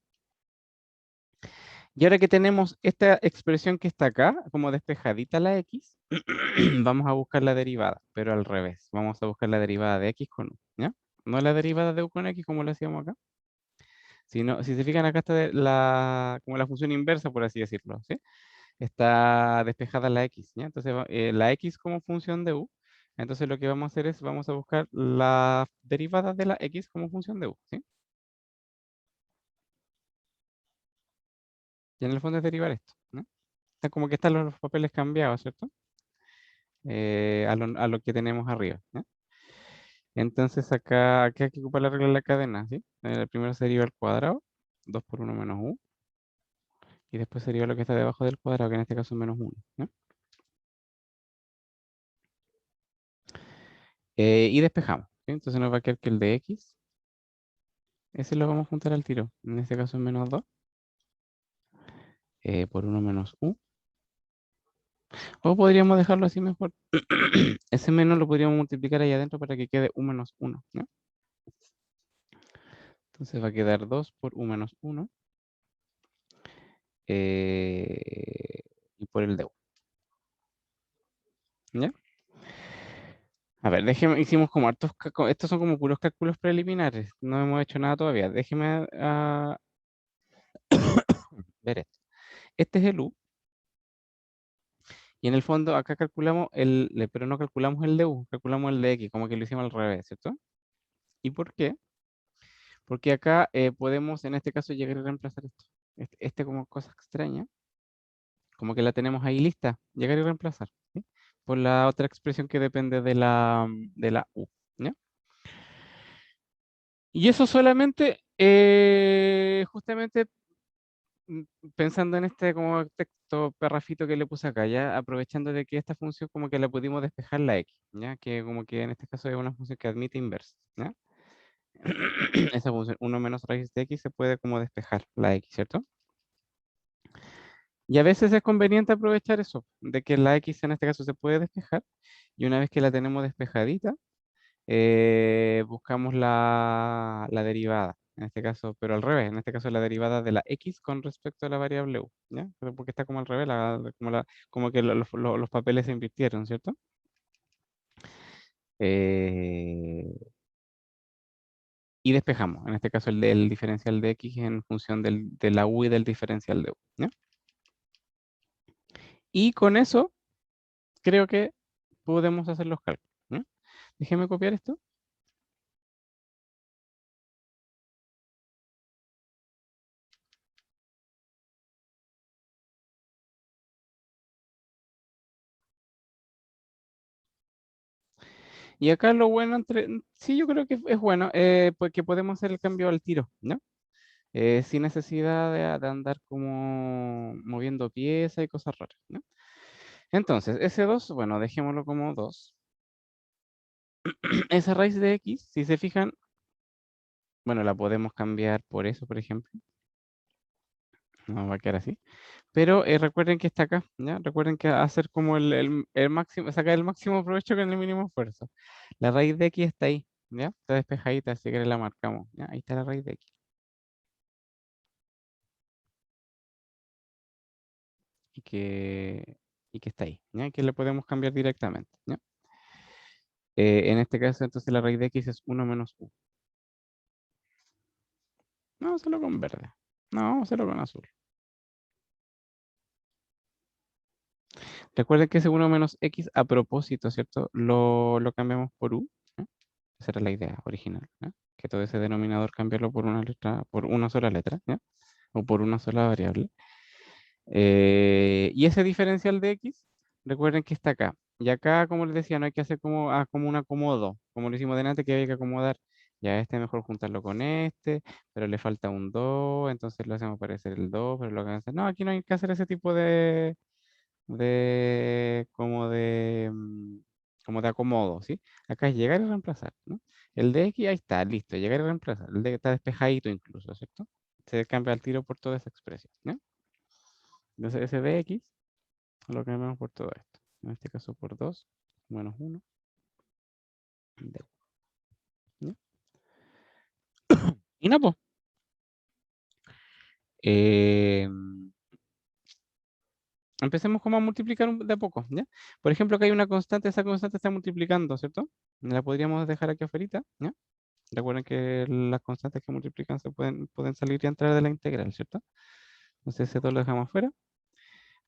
Y ahora que tenemos esta expresión que está acá, como despejadita la x, vamos a buscar la derivada, pero al revés. Vamos a buscar la derivada de x con u, ¿ya? No la derivada de u con x como lo hacíamos acá, sino, si se fijan acá está como la función inversa, por así decirlo, ¿sí? Está despejada la x, ¿ya? Entonces, la x como función de u. Entonces, lo que vamos a hacer es, vamos a buscar la derivada de la x como función de u, ¿sí? Y en el fondo es derivar esto, ¿no? Está como que están los papeles cambiados, ¿cierto? A lo que tenemos arriba, ¿ya? Entonces, acá hay que ocupar la regla de la cadena, ¿sí? El primero se deriva al cuadrado, 2 por uno menos u, y después se deriva lo que está debajo del cuadrado, que en este caso es menos 1, ¿ya? Y despejamos, ¿sí? Entonces nos va a quedar que el de x, ese lo vamos a juntar al tiro, en este caso es menos 2 por uno menos u. O podríamos dejarlo así mejor. Ese menos lo podríamos multiplicar ahí adentro para que quede u menos 1, ¿no? Entonces va a quedar 2 por u menos 1 y por el de u, ¿ya? A ver, déjeme, hicimos como hartos, estos son como puros cálculos preliminares, no hemos hecho nada todavía. Déjeme ver esto. Este es el u, y en el fondo acá calculamos pero no calculamos el de u, calculamos el de x, como que lo hicimos al revés, ¿cierto? ¿Y por qué? Porque acá podemos en este caso llegar a reemplazar esto. Este como cosa extraña, como que la tenemos ahí lista, llegar y reemplazar, ¿sí? Por la otra expresión que depende de la u, ¿ya? Y eso solamente, justamente mm, pensando en este como texto perrafito que le puse acá, ya aprovechando de que esta función como que la pudimos despejar la x, ya que como que en este caso es una función que admite inversa, ¿ya? Esa función uno menos raíz de x se puede como despejar la x, ¿cierto? Y a veces es conveniente aprovechar eso, de que la x en este caso se puede despejar, y una vez que la tenemos despejadita, buscamos la derivada, en este caso, pero al revés, en este caso la derivada de la x con respecto a la variable u, ¿ya? Pero porque está como al revés, como que los papeles se invirtieron, ¿cierto? Eh, y despejamos, en este caso el diferencial de x en función de la u y del diferencial de u, ¿ya? Y con eso creo que podemos hacer los cálculos, ¿no? Déjeme copiar esto. Y acá lo bueno sí, yo creo que es bueno, pues que podemos hacer el cambio al tiro, ¿no? Sin necesidad de andar como moviendo piezas y cosas raras, ¿no? Entonces, ese 2 bueno, dejémoslo como 2. Esa raíz de x, si se fijan, bueno, la podemos cambiar por eso, por ejemplo. No va a quedar así. Pero recuerden que está acá, ¿ya? Recuerden que hacer como el máximo, sacar el máximo provecho con el mínimo esfuerzo. La raíz de x está ahí, ¿ya? Está despejadita, así que la marcamos, ¿ya? Ahí está la raíz de x. Y que, y que está ahí, ¿ya? Que le podemos cambiar directamente, ¿ya? En este caso, entonces la raíz de x es 1 - u. No, vamos a hacerlo con verde. No, vamos a hacerlo con azul. Recuerden que ese 1 - x a propósito, ¿cierto? Lo cambiamos por u, ¿no? Esa era la idea original, ¿no? Que todo ese denominador cambiarlo por una letra, por una sola letra, ¿ya? O por una sola variable. Y ese diferencial de x, recuerden que está acá. Y acá, como les decía, no hay que hacer como un acomodo, como lo hicimos delante, que había que acomodar. Ya este mejor juntarlo con este, pero le falta un 2, entonces lo hacemos parecer el 2, pero lo que hacer. No, aquí no hay que hacer ese tipo como de acomodo, ¿sí? Acá es llegar y reemplazar, ¿no? El de x, ahí está, listo, llegar y reemplazar. El de está despejadito incluso, ¿cierto? Se cambia al tiro por toda esa expresión, ¿no? Entonces ese de x lo cambiamos por todo esto. En este caso por 2 menos 1 de u, ¿no? Y no, pues. Empecemos como a multiplicar de a poco, ¿ya? Por ejemplo, acá hay una constante, esa constante está multiplicando, ¿cierto? La podríamos dejar aquí afuera, ¿ya? Recuerden que las constantes que multiplican pueden salir y entrar de la integral, ¿cierto? Entonces ese 2 lo dejamos afuera.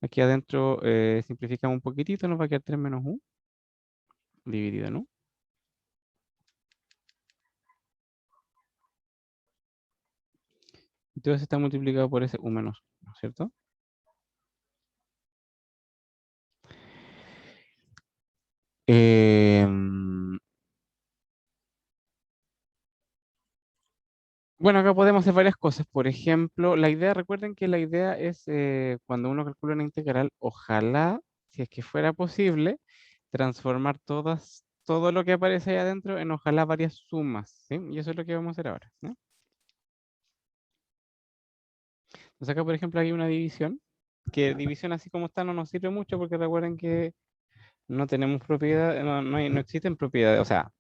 Aquí adentro simplificamos un poquitito, nos va a quedar 3 menos u dividido en u. Entonces está multiplicado por ese u menos 1, ¿cierto? Em, bueno, acá podemos hacer varias cosas. Por ejemplo, recuerden que la idea es cuando uno calcula una integral, ojalá, si es que fuera posible, transformar todo lo que aparece ahí adentro en ojalá varias sumas, ¿sí? Y eso es lo que vamos a hacer ahora, ¿no? Entonces acá, por ejemplo, hay una división, que división así como está no nos sirve mucho porque recuerden que no tenemos propiedad, no existen propiedades, o sea,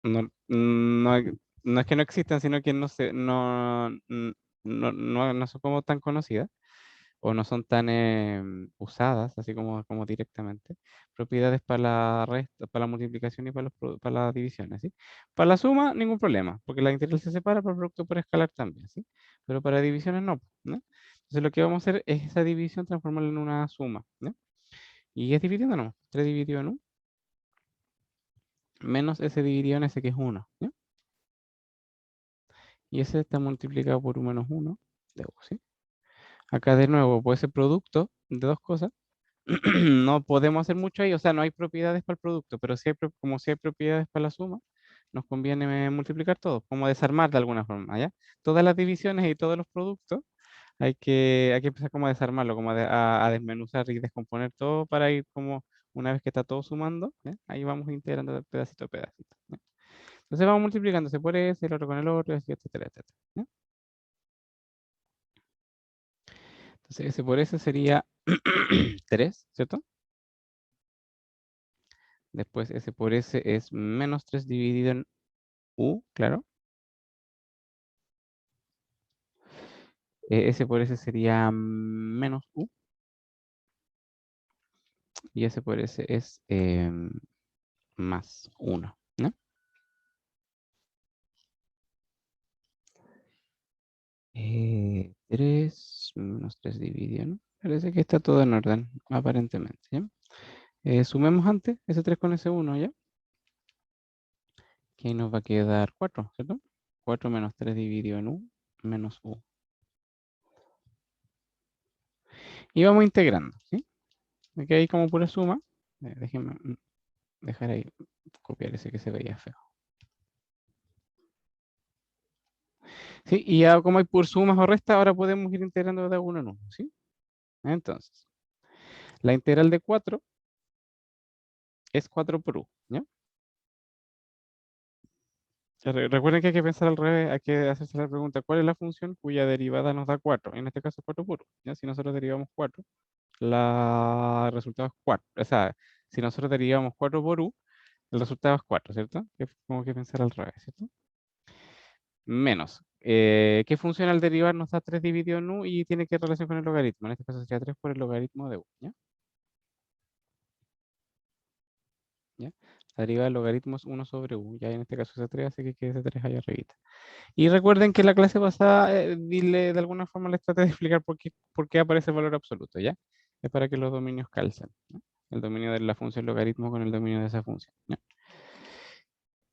no es que no existan, sino que no son como tan conocidas o no son tan usadas, así como directamente. Propiedades para para la multiplicación y para las divisiones, ¿sí? Para la suma, ningún problema, porque la integral se separa, para el producto por escalar también, ¿sí? Pero para divisiones no, ¿no? Entonces lo que vamos a hacer es esa división transformarla en una suma, ¿no? Y es dividiendo, no, 3 dividido en 1, menos ese dividido en ese que es 1, ¿no? Y ese está multiplicado por 1 - 1 de u, ¿sí? Acá de nuevo, pues ese producto de dos cosas, no podemos hacer mucho ahí, o sea, no hay propiedades para el producto, pero como si hay propiedades para la suma, nos conviene multiplicar todo, como desarmar de alguna forma, ¿ya? Todas las divisiones y todos los productos hay que empezar como a desarmarlo, como a desmenuzar y descomponer todo para ir como, una vez que está todo sumando, ¿ya? Ahí vamos integrando de pedacito a pedacito, ¿ya? Entonces vamos multiplicándose por ese, el otro con el otro, así, etcétera, etcétera, ¿ya? Entonces ese por ese sería 3, ¿cierto? Después ese por ese es menos 3 dividido en u, claro. Ese por ese sería menos u. Y ese por ese es más 1, ¿no? 3 menos 3 dividido, ¿no? Parece que está todo en orden, aparentemente, ¿ya? Sumemos antes ese 3 con ese 1, ¿ya? Que ahí nos va a quedar 4, ¿cierto? 4 menos 3 dividido en u menos u. Y vamos integrando, ¿sí? Aquí hay como pura suma. Déjenme dejar ahí, copiar ese que se veía feo. Sí, y ya como hay por sumas o restas, ahora podemos ir integrando de uno en uno, ¿sí? Entonces, la integral de 4 es 4 por u, ¿ya? Recuerden que hay que pensar al revés, hay que hacerse la pregunta, ¿cuál es la función cuya derivada nos da 4? En este caso 4 por u, ¿ya? Si nosotros derivamos 4, el resultado es 4. O sea, si nosotros derivamos 4 por u, el resultado es 4, ¿cierto? Que como que pensar al revés, ¿cierto? Menos. ¿Qué función al derivar nos da 3 dividido en u y tiene que relación con el logaritmo? En este caso sería 3 por el logaritmo de u, ¿ya? ¿Ya? La derivada del logaritmo es 1 sobre u, ya en este caso es 3, así que queda ese 3 allá arriba. Y recuerden que en la clase pasada, de alguna forma les traté de explicar por qué aparece el valor absoluto, ¿ya? Es para que los dominios calcen, ¿no? El dominio de la función logaritmo con el dominio de esa función, ¿ya?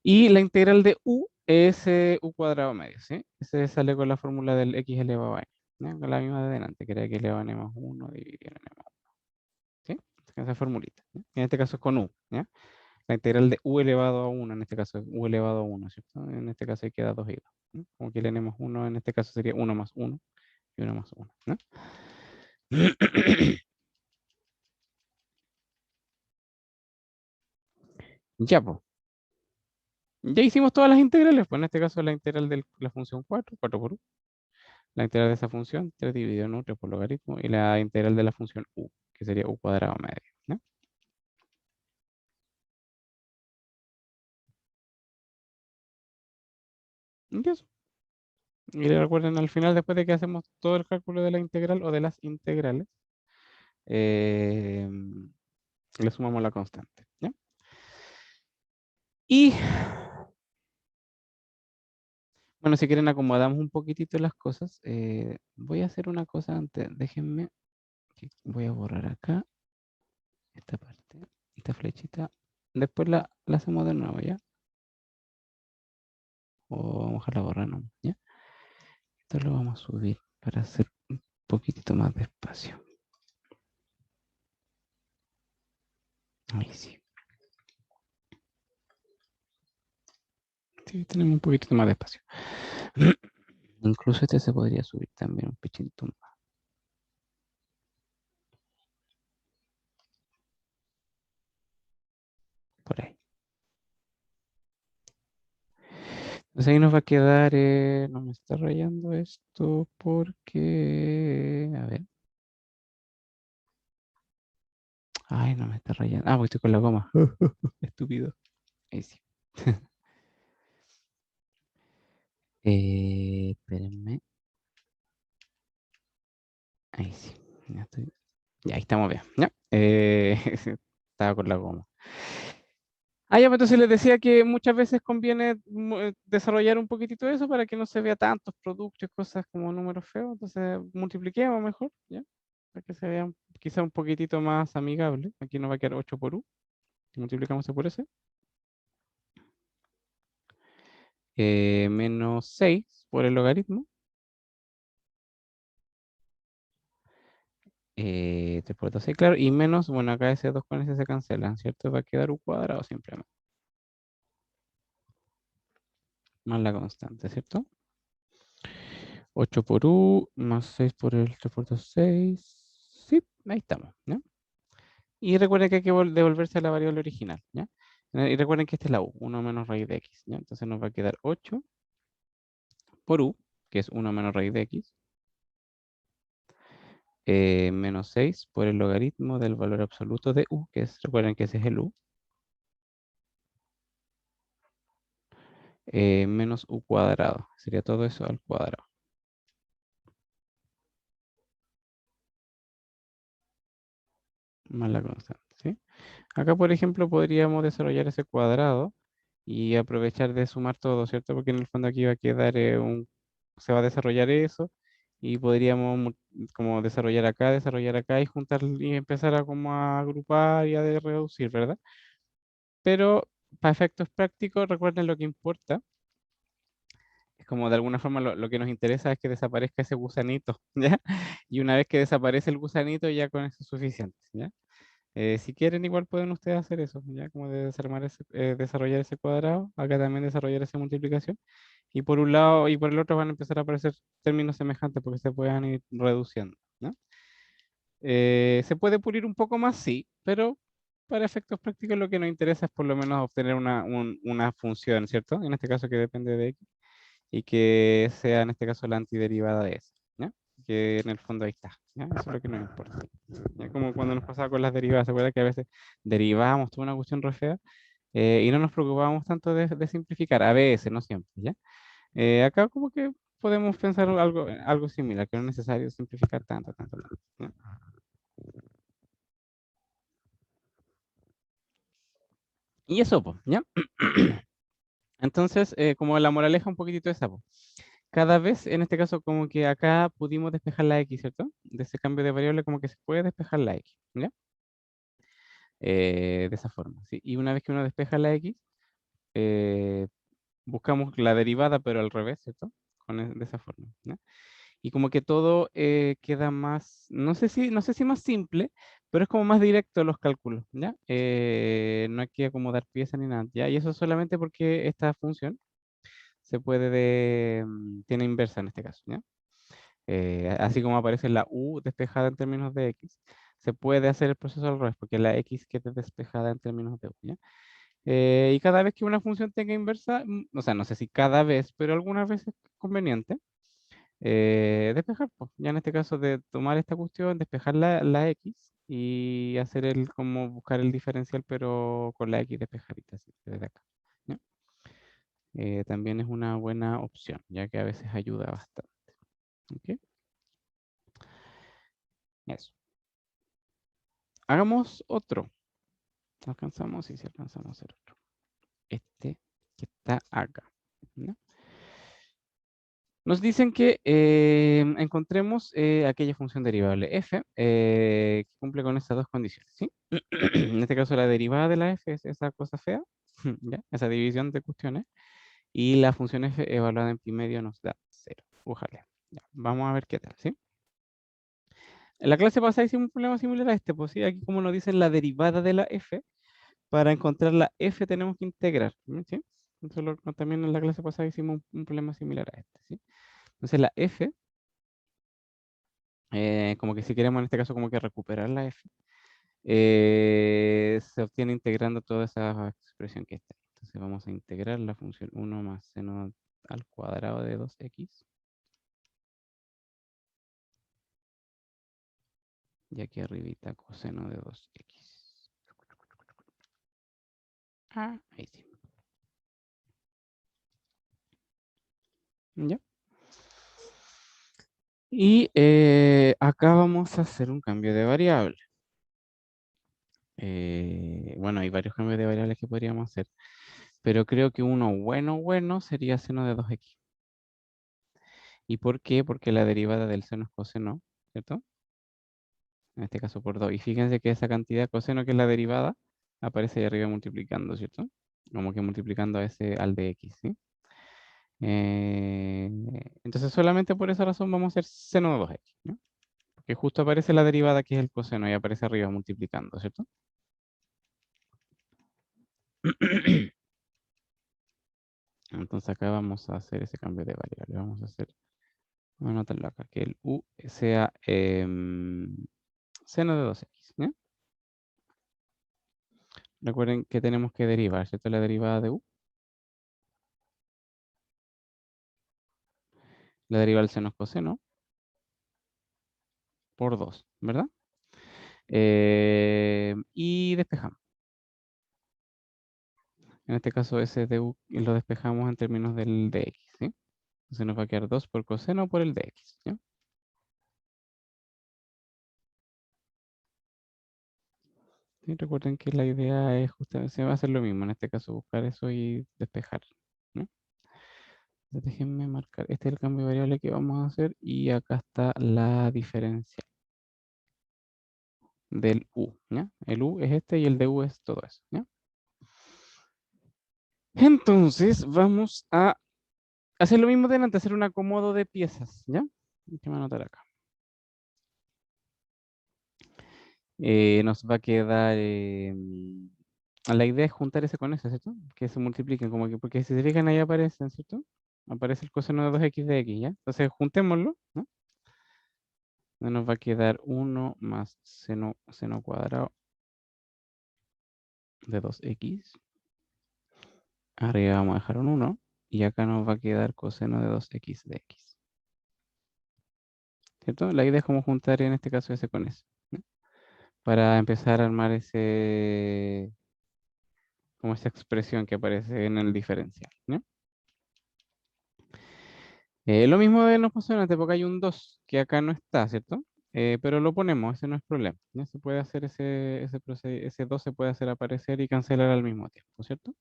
Y la integral de u es u cuadrado medio, ¿sí? Ese sale con la fórmula del x elevado a n, ¿ya? Con la misma de delante, que era x elevado a n más 1 dividido en n más 1, ¿sí? Esa formulita, ¿ya? En este caso es con u, ¿ya? La integral de u elevado a 1, en este caso es u elevado a 1, ¿cierto? En este caso ahí queda 2 y 2, ¿no? Como que el n más 1, en este caso sería 1 más 1 y 1 más 1, ¿no? Ya, pues. Ya hicimos todas las integrales, pues en este caso la integral de la función 4, 4 por u. La integral de esa función, 3 dividido en u, 3 por logaritmo. Y la integral de la función u, que sería u cuadrado medio, ¿no? Y eso. Y recuerden al final, después de que hacemos todo el cálculo de la integral o de las integrales, eh, le sumamos la constante, ¿ya? Y bueno, si quieren acomodamos un poquitito las cosas. Voy a hacer una cosa antes. Déjenme, que voy a borrar acá esta parte, esta flechita. Después la hacemos de nuevo, ¿ya? O vamos a dejarla borrar, ¿no? ¿Ya? Esto lo vamos a subir para hacer un poquitito más despacio. Ahí sí. Sí, tenemos un poquitito más despacio. Incluso este se podría subir también un pechito más. Por ahí. Entonces ahí nos va a quedar, no me está rayando esto porque, a ver, ay, no me está rayando, porque estoy con la goma, estúpido, ahí sí. Espérenme, ahí sí, ya, ahí estamos bien, ya, estaba con la goma. Ya, pues entonces les decía que muchas veces conviene desarrollar un poquitito eso para que no se vea tantos productos y cosas como números feos. Entonces multipliquemos mejor, ¿ya? Para que se vea quizá un poquitito más amigable. Aquí nos va a quedar 8 por u. Multiplicamos por ese. Menos 6 por el logaritmo. 3 por 2, claro. Y menos, bueno, acá ese 2 con ese se cancelan, ¿cierto? Va a quedar u cuadrado simplemente. Más la constante, ¿cierto? 8 por u más 6 por el 3 por 2, 6. Sí, ahí estamos, ¿ya? Y recuerden que hay que devolverse a la variable original, ¿ya? Y recuerden que esta es la u, 1 menos raíz de x, ¿ya? Entonces nos va a quedar 8 por u, que es 1 menos raíz de x, menos 6 por el logaritmo del valor absoluto de u, que es, recuerden que ese es el u, menos u cuadrado. Sería todo eso al cuadrado. Más la constante, ¿sí? Acá, por ejemplo, podríamos desarrollar ese cuadrado y aprovechar de sumar todo, ¿cierto? Porque en el fondo aquí va a quedar se va a desarrollar eso y podríamos como desarrollar acá y juntar y empezar a como a agrupar y a reducir, ¿verdad? Pero para efectos prácticos, recuerden lo que importa. Es como de alguna forma lo que nos interesa es que desaparezca ese gusanito, ¿ya? Y una vez que desaparece el gusanito, ya con eso es suficiente, ¿ya? Si quieren, igual pueden ustedes hacer eso, ya como de desarmar desarrollar ese cuadrado, acá también desarrollar esa multiplicación. Y por un lado y por el otro van a empezar a aparecer términos semejantes porque se puedan ir reduciendo, ¿no? Se puede pulir un poco más, sí, pero para efectos prácticos lo que nos interesa es por lo menos obtener una función, ¿cierto? En este caso que depende de x y que sea en este caso la antiderivada de esa, ¿ya? Que en el fondo ahí está, ¿ya? Eso es lo que nos importa. ¿Ya? Como cuando nos pasaba con las derivadas, ¿se acuerda que a veces derivábamos toda una cuestión re fea y no nos preocupábamos tanto de simplificar? A veces, no siempre, ¿ya? Acá como que podemos pensar algo similar, que no es necesario simplificar tanto, tanto, tanto, ¿no? Y eso, pues, ¿ya? Entonces, como la moraleja un poquitito esa, po. Cada vez, en este caso, como que acá pudimos despejar la x, ¿cierto? De ese cambio de variable, como que se puede despejar la x, ¿ya? De esa forma, ¿sí? Y una vez que uno despeja la x, eh, buscamos la derivada, pero al revés, ¿cierto? De esa forma, ¿ya? Y como que todo queda más, no sé si más simple, pero es como más directo los cálculos, ¿ya? No hay que acomodar piezas ni nada, ¿ya? Y eso solamente porque esta función tiene inversa en este caso, ¿ya? Así como aparece la u despejada en términos de x, se puede hacer el proceso al revés, porque la x queda despejada en términos de u, ¿ya? Y cada vez que una función tenga inversa, o sea, no sé si cada vez, pero algunas veces es conveniente despejar, pues. Ya en este caso de tomar esta cuestión, despejar la x y hacer como buscar el diferencial, pero con la x despejadita, así, desde acá, ¿ya? También es una buena opción, ya que a veces ayuda bastante. ¿Ok? Eso. Hagamos otro. Alcanzamos, y si alcanzamos el otro. Este que está acá, ¿no? Nos dicen que encontremos aquella función derivable f que cumple con estas dos condiciones, ¿sí? En este caso la derivada de la f es esa cosa fea, ¿ya? Esa división de cuestiones, y la función f evaluada en pi medio nos da 0. Ojalá. Ya, vamos a ver qué tal, ¿sí? En la clase pasada hicimos un problema similar a este, pues sí, aquí como nos dicen la derivada de la f, para encontrar la f tenemos que integrar, ¿sí? Entonces, también en la clase pasada hicimos un problema similar a este, ¿sí? Entonces la f, como que si queremos en este caso como que recuperar la f, se obtiene integrando toda esa expresión que está ahí. Entonces vamos a integrar la función 1 más seno al cuadrado de 2x. Y aquí arribita coseno de 2x. Ah, ahí sí. ¿Ya? Y acá vamos a hacer un cambio de variable. Bueno, hay varios cambios de variables que podríamos hacer, pero creo que uno bueno sería seno de 2x. ¿Y por qué? Porque la derivada del seno es coseno, ¿cierto? En este caso por 2. Y fíjense que esa cantidad coseno que es la derivada aparece ahí arriba multiplicando, ¿cierto? Como que multiplicando a ese al de x, ¿sí? Eh, entonces solamente por esa razón vamos a hacer seno de 2x, ¿no? Porque justo aparece la derivada que es el coseno y aparece arriba multiplicando, ¿cierto? Entonces acá vamos a hacer ese cambio de variable. Vamos a hacer, voy a anotarlo acá, que el u sea seno de 2x, ¿ya? Recuerden que tenemos que derivar, ¿cierto? La derivada de u. La derivada del seno es coseno por 2, ¿verdad? Y despejamos. En este caso ese de u lo despejamos en términos del de x, ¿sí? Entonces nos va a quedar 2 por coseno por el de x, ¿ya? Y recuerden que la idea es justamente, se va a hacer lo mismo, en este caso buscar eso y despejar, ¿no? Déjenme marcar. Este es el cambio de variable que vamos a hacer y acá está la diferencia del U, ¿ya? El U es este y el de U es todo eso, ¿ya? Entonces vamos a hacer lo mismo de antes, hacer un acomodo de piezas, ¿ya? Déjame anotar acá. Nos va a quedar... la idea es juntar ese con ese, ¿cierto? Que se multipliquen, como que, porque si se fijan ahí aparecen, ¿cierto? Aparece el coseno de 2x de x, ¿ya? Entonces juntémoslo, ¿no? Nos va a quedar 1 más seno cuadrado de 2x. Arriba vamos a dejar un 1. Y acá nos va a quedar coseno de 2x de x. ¿Cierto? La idea es como juntar en este caso ese con ese, ¿no? Para empezar a armar ese, como esa expresión que aparece en el diferencial, ¿no? Lo mismo de nos pasó antes, porque hay un 2 que acá no está, ¿cierto? Pero lo ponemos, ese no es problema. Ya se puede hacer ese 2 se puede hacer aparecer y cancelar al mismo tiempo, ¿cierto?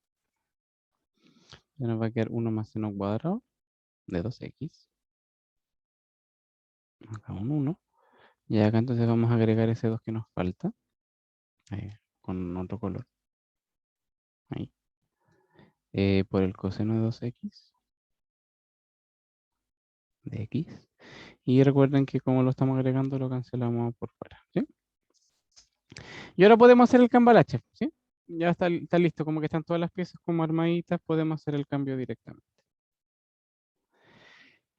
Ya nos va a quedar 1 más seno cuadrado de 2x. Acá un 1. Y acá entonces vamos a agregar ese 2 que nos falta. Con otro color. Ahí. Por el coseno de 2x de x. Y recuerden que como lo estamos agregando, lo cancelamos por fuera, ¿sí? Y ahora podemos hacer el cambalache, ¿sí? Ya está listo, como que están todas las piezas como armaditas, podemos hacer el cambio directamente.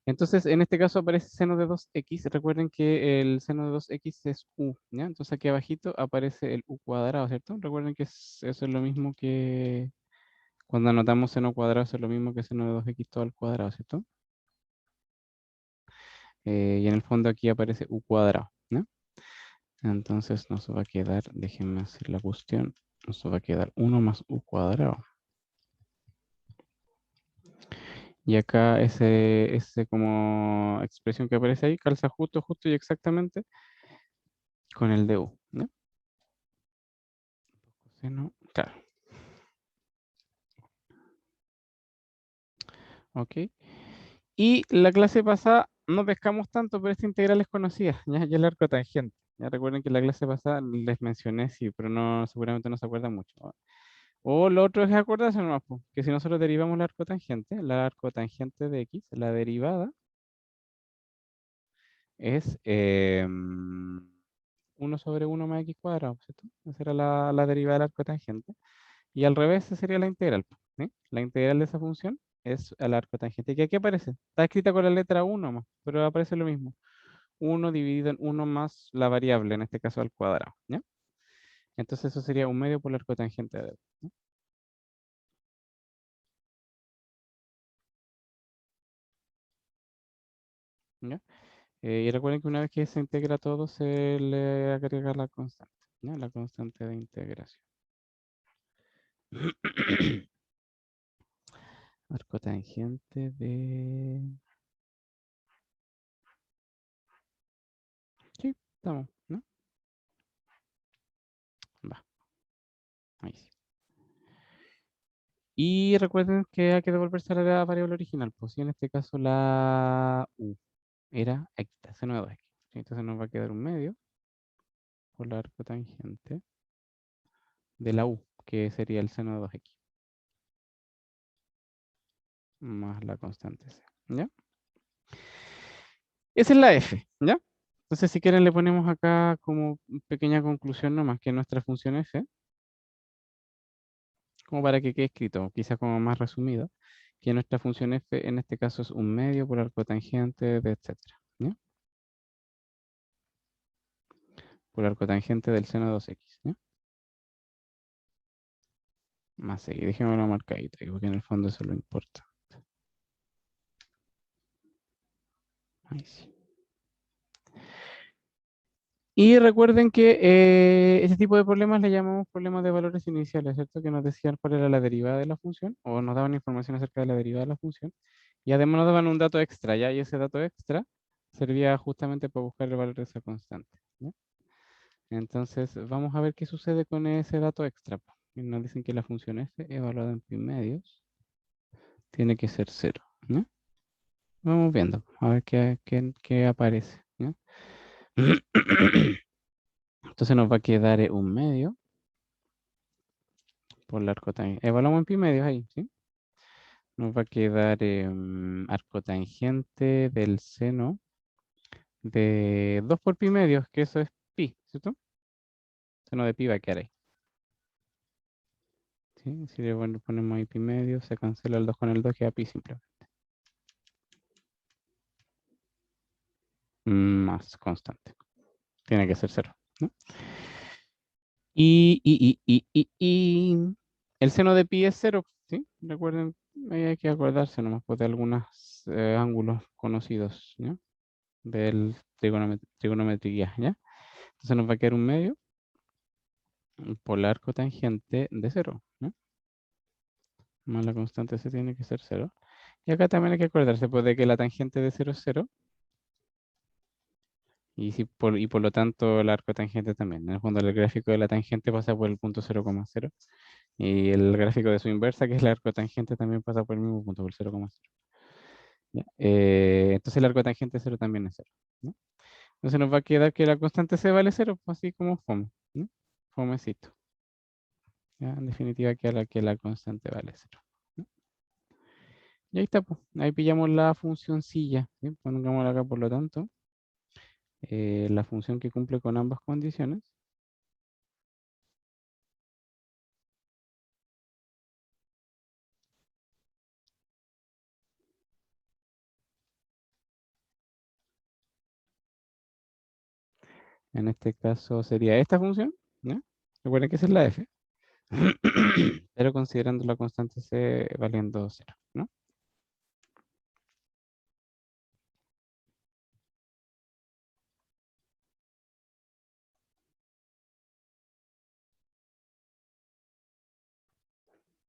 Entonces, en este caso aparece seno de 2x. Recuerden que el seno de 2x es u, ¿ya? Entonces aquí abajito aparece el u cuadrado, ¿cierto? Recuerden que eso es lo mismo que cuando anotamos seno cuadrado, eso es lo mismo que seno de 2x todo al cuadrado, ¿cierto? Y en el fondo aquí aparece u cuadrado, ¿no? Entonces nos va a quedar, déjenme hacer la cuestión, nos va a quedar 1 más u cuadrado. Y acá ese como expresión que aparece ahí calza justo y exactamente con el de u, ¿no? Coseno, claro. Ok. Y la clase pasada no pescamos tanto, pero esta integral es conocida, ya el arco tangente. Ya recuerden que la clase pasada les mencioné, sí, pero no, seguramente no se acuerdan mucho. O lo otro es acordarse nomás, po, que si nosotros derivamos el arco tangente de x, la derivada es 1 sobre 1 más x cuadrado, ¿cierto? Esa era la derivada del arco tangente. Y al revés, esa sería la integral, po, ¿sí? La integral de esa función es el arco tangente. ¿Qué aquí aparece? Está escrita con la letra 1 más, pero aparece lo mismo. 1 dividido en 1 más la variable, en este caso al cuadrado, ¿ya? Entonces eso sería un medio por el arco tangente de, ¿no? ¿Ya? Y recuerden que una vez que se integra todo, se le agrega la constante, ¿ya? La constante de integración. Arco tangente de... Sí, estamos, ¿no? Va, ahí sí. Y recuerden que hay que devolverse a la variable original, pues sí, en este caso la u era aquí, está, seno de 2x. Entonces nos va a quedar un medio por el arco tangente de la u, que sería el seno de 2x, más la constante c, ¿ya? Esa es la f, ¿ya? Entonces si quieren le ponemos acá como pequeña conclusión nomás que nuestra función f, como para que quede escrito, quizá como más resumido, que nuestra función f en este caso es un medio por arco tangente de etcétera, ¿ya? Por arco tangente del seno de 2x, ¿ya? Más y dejémoslo marcadito ahí, porque en el fondo eso lo importa. Ahí sí. Y recuerden que este tipo de problemas le llamamos problemas de valores iniciales, ¿cierto? Que nos decían cuál era la derivada de la función, o nos daban información acerca de la derivada de la función, y además nos daban un dato extra, ¿ya? Y ese dato extra servía justamente para buscar el valor de esa constante, ¿ya? Entonces, vamos a ver qué sucede con ese dato extra, po. Y nos dicen que la función f evaluada en pi medios tiene que ser cero, ¿no? Vamos viendo, a ver qué aparece. ¿Ya? Entonces nos va a quedar un medio por la arcotangente. Evaluamos en pi medios ahí, ¿sí? Nos va a quedar arcotangente del seno de 2 por pi medios, que eso es pi, ¿cierto? Seno de pi va a quedar ahí. ¿Sí? Si le ponemos ahí pi medios, se cancela el 2 con el 2, queda pi simplemente. Más constante. Tiene que ser cero, ¿no? Y el seno de pi es cero, ¿sí? Recuerden, ahí hay que acordarse nomás pues, de algunos ángulos conocidos, ¿ya? Del trigonometría, ¿ya? Entonces nos va a quedar un medio por la arcotangente de cero, ¿no? Más la constante se tiene que ser cero. Y acá también hay que acordarse pues, de que la tangente de cero es cero. Y por lo tanto la arcotangente también. En el fondo el gráfico de la tangente pasa por el punto 0,0. Y el gráfico de su inversa, que es la arcotangente, también pasa por el mismo punto, por el 0,0. ¿Ya? Entonces el arcotangente cero también es cero, ¿no? Entonces nos va a quedar que la constante c vale cero, pues así como fome, ¿no? Fomecito. ¿Ya? En definitiva queda que la constante vale cero, ¿no? Y ahí está, pues. Ahí pillamos la funcioncilla, ¿sí? Pongámosla acá, por lo tanto, la función que cumple con ambas condiciones. En este caso sería esta función, ¿no? Recuerden que esa es la f, pero considerando la constante c valiendo cero, ¿no?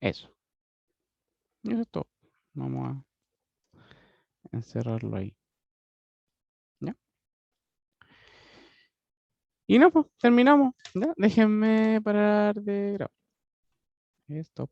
Eso. Y eso es todo. Vamos a encerrarlo ahí. ¿Ya? Y no, pues terminamos. ¿Ya? Déjenme parar de grabar. Stop.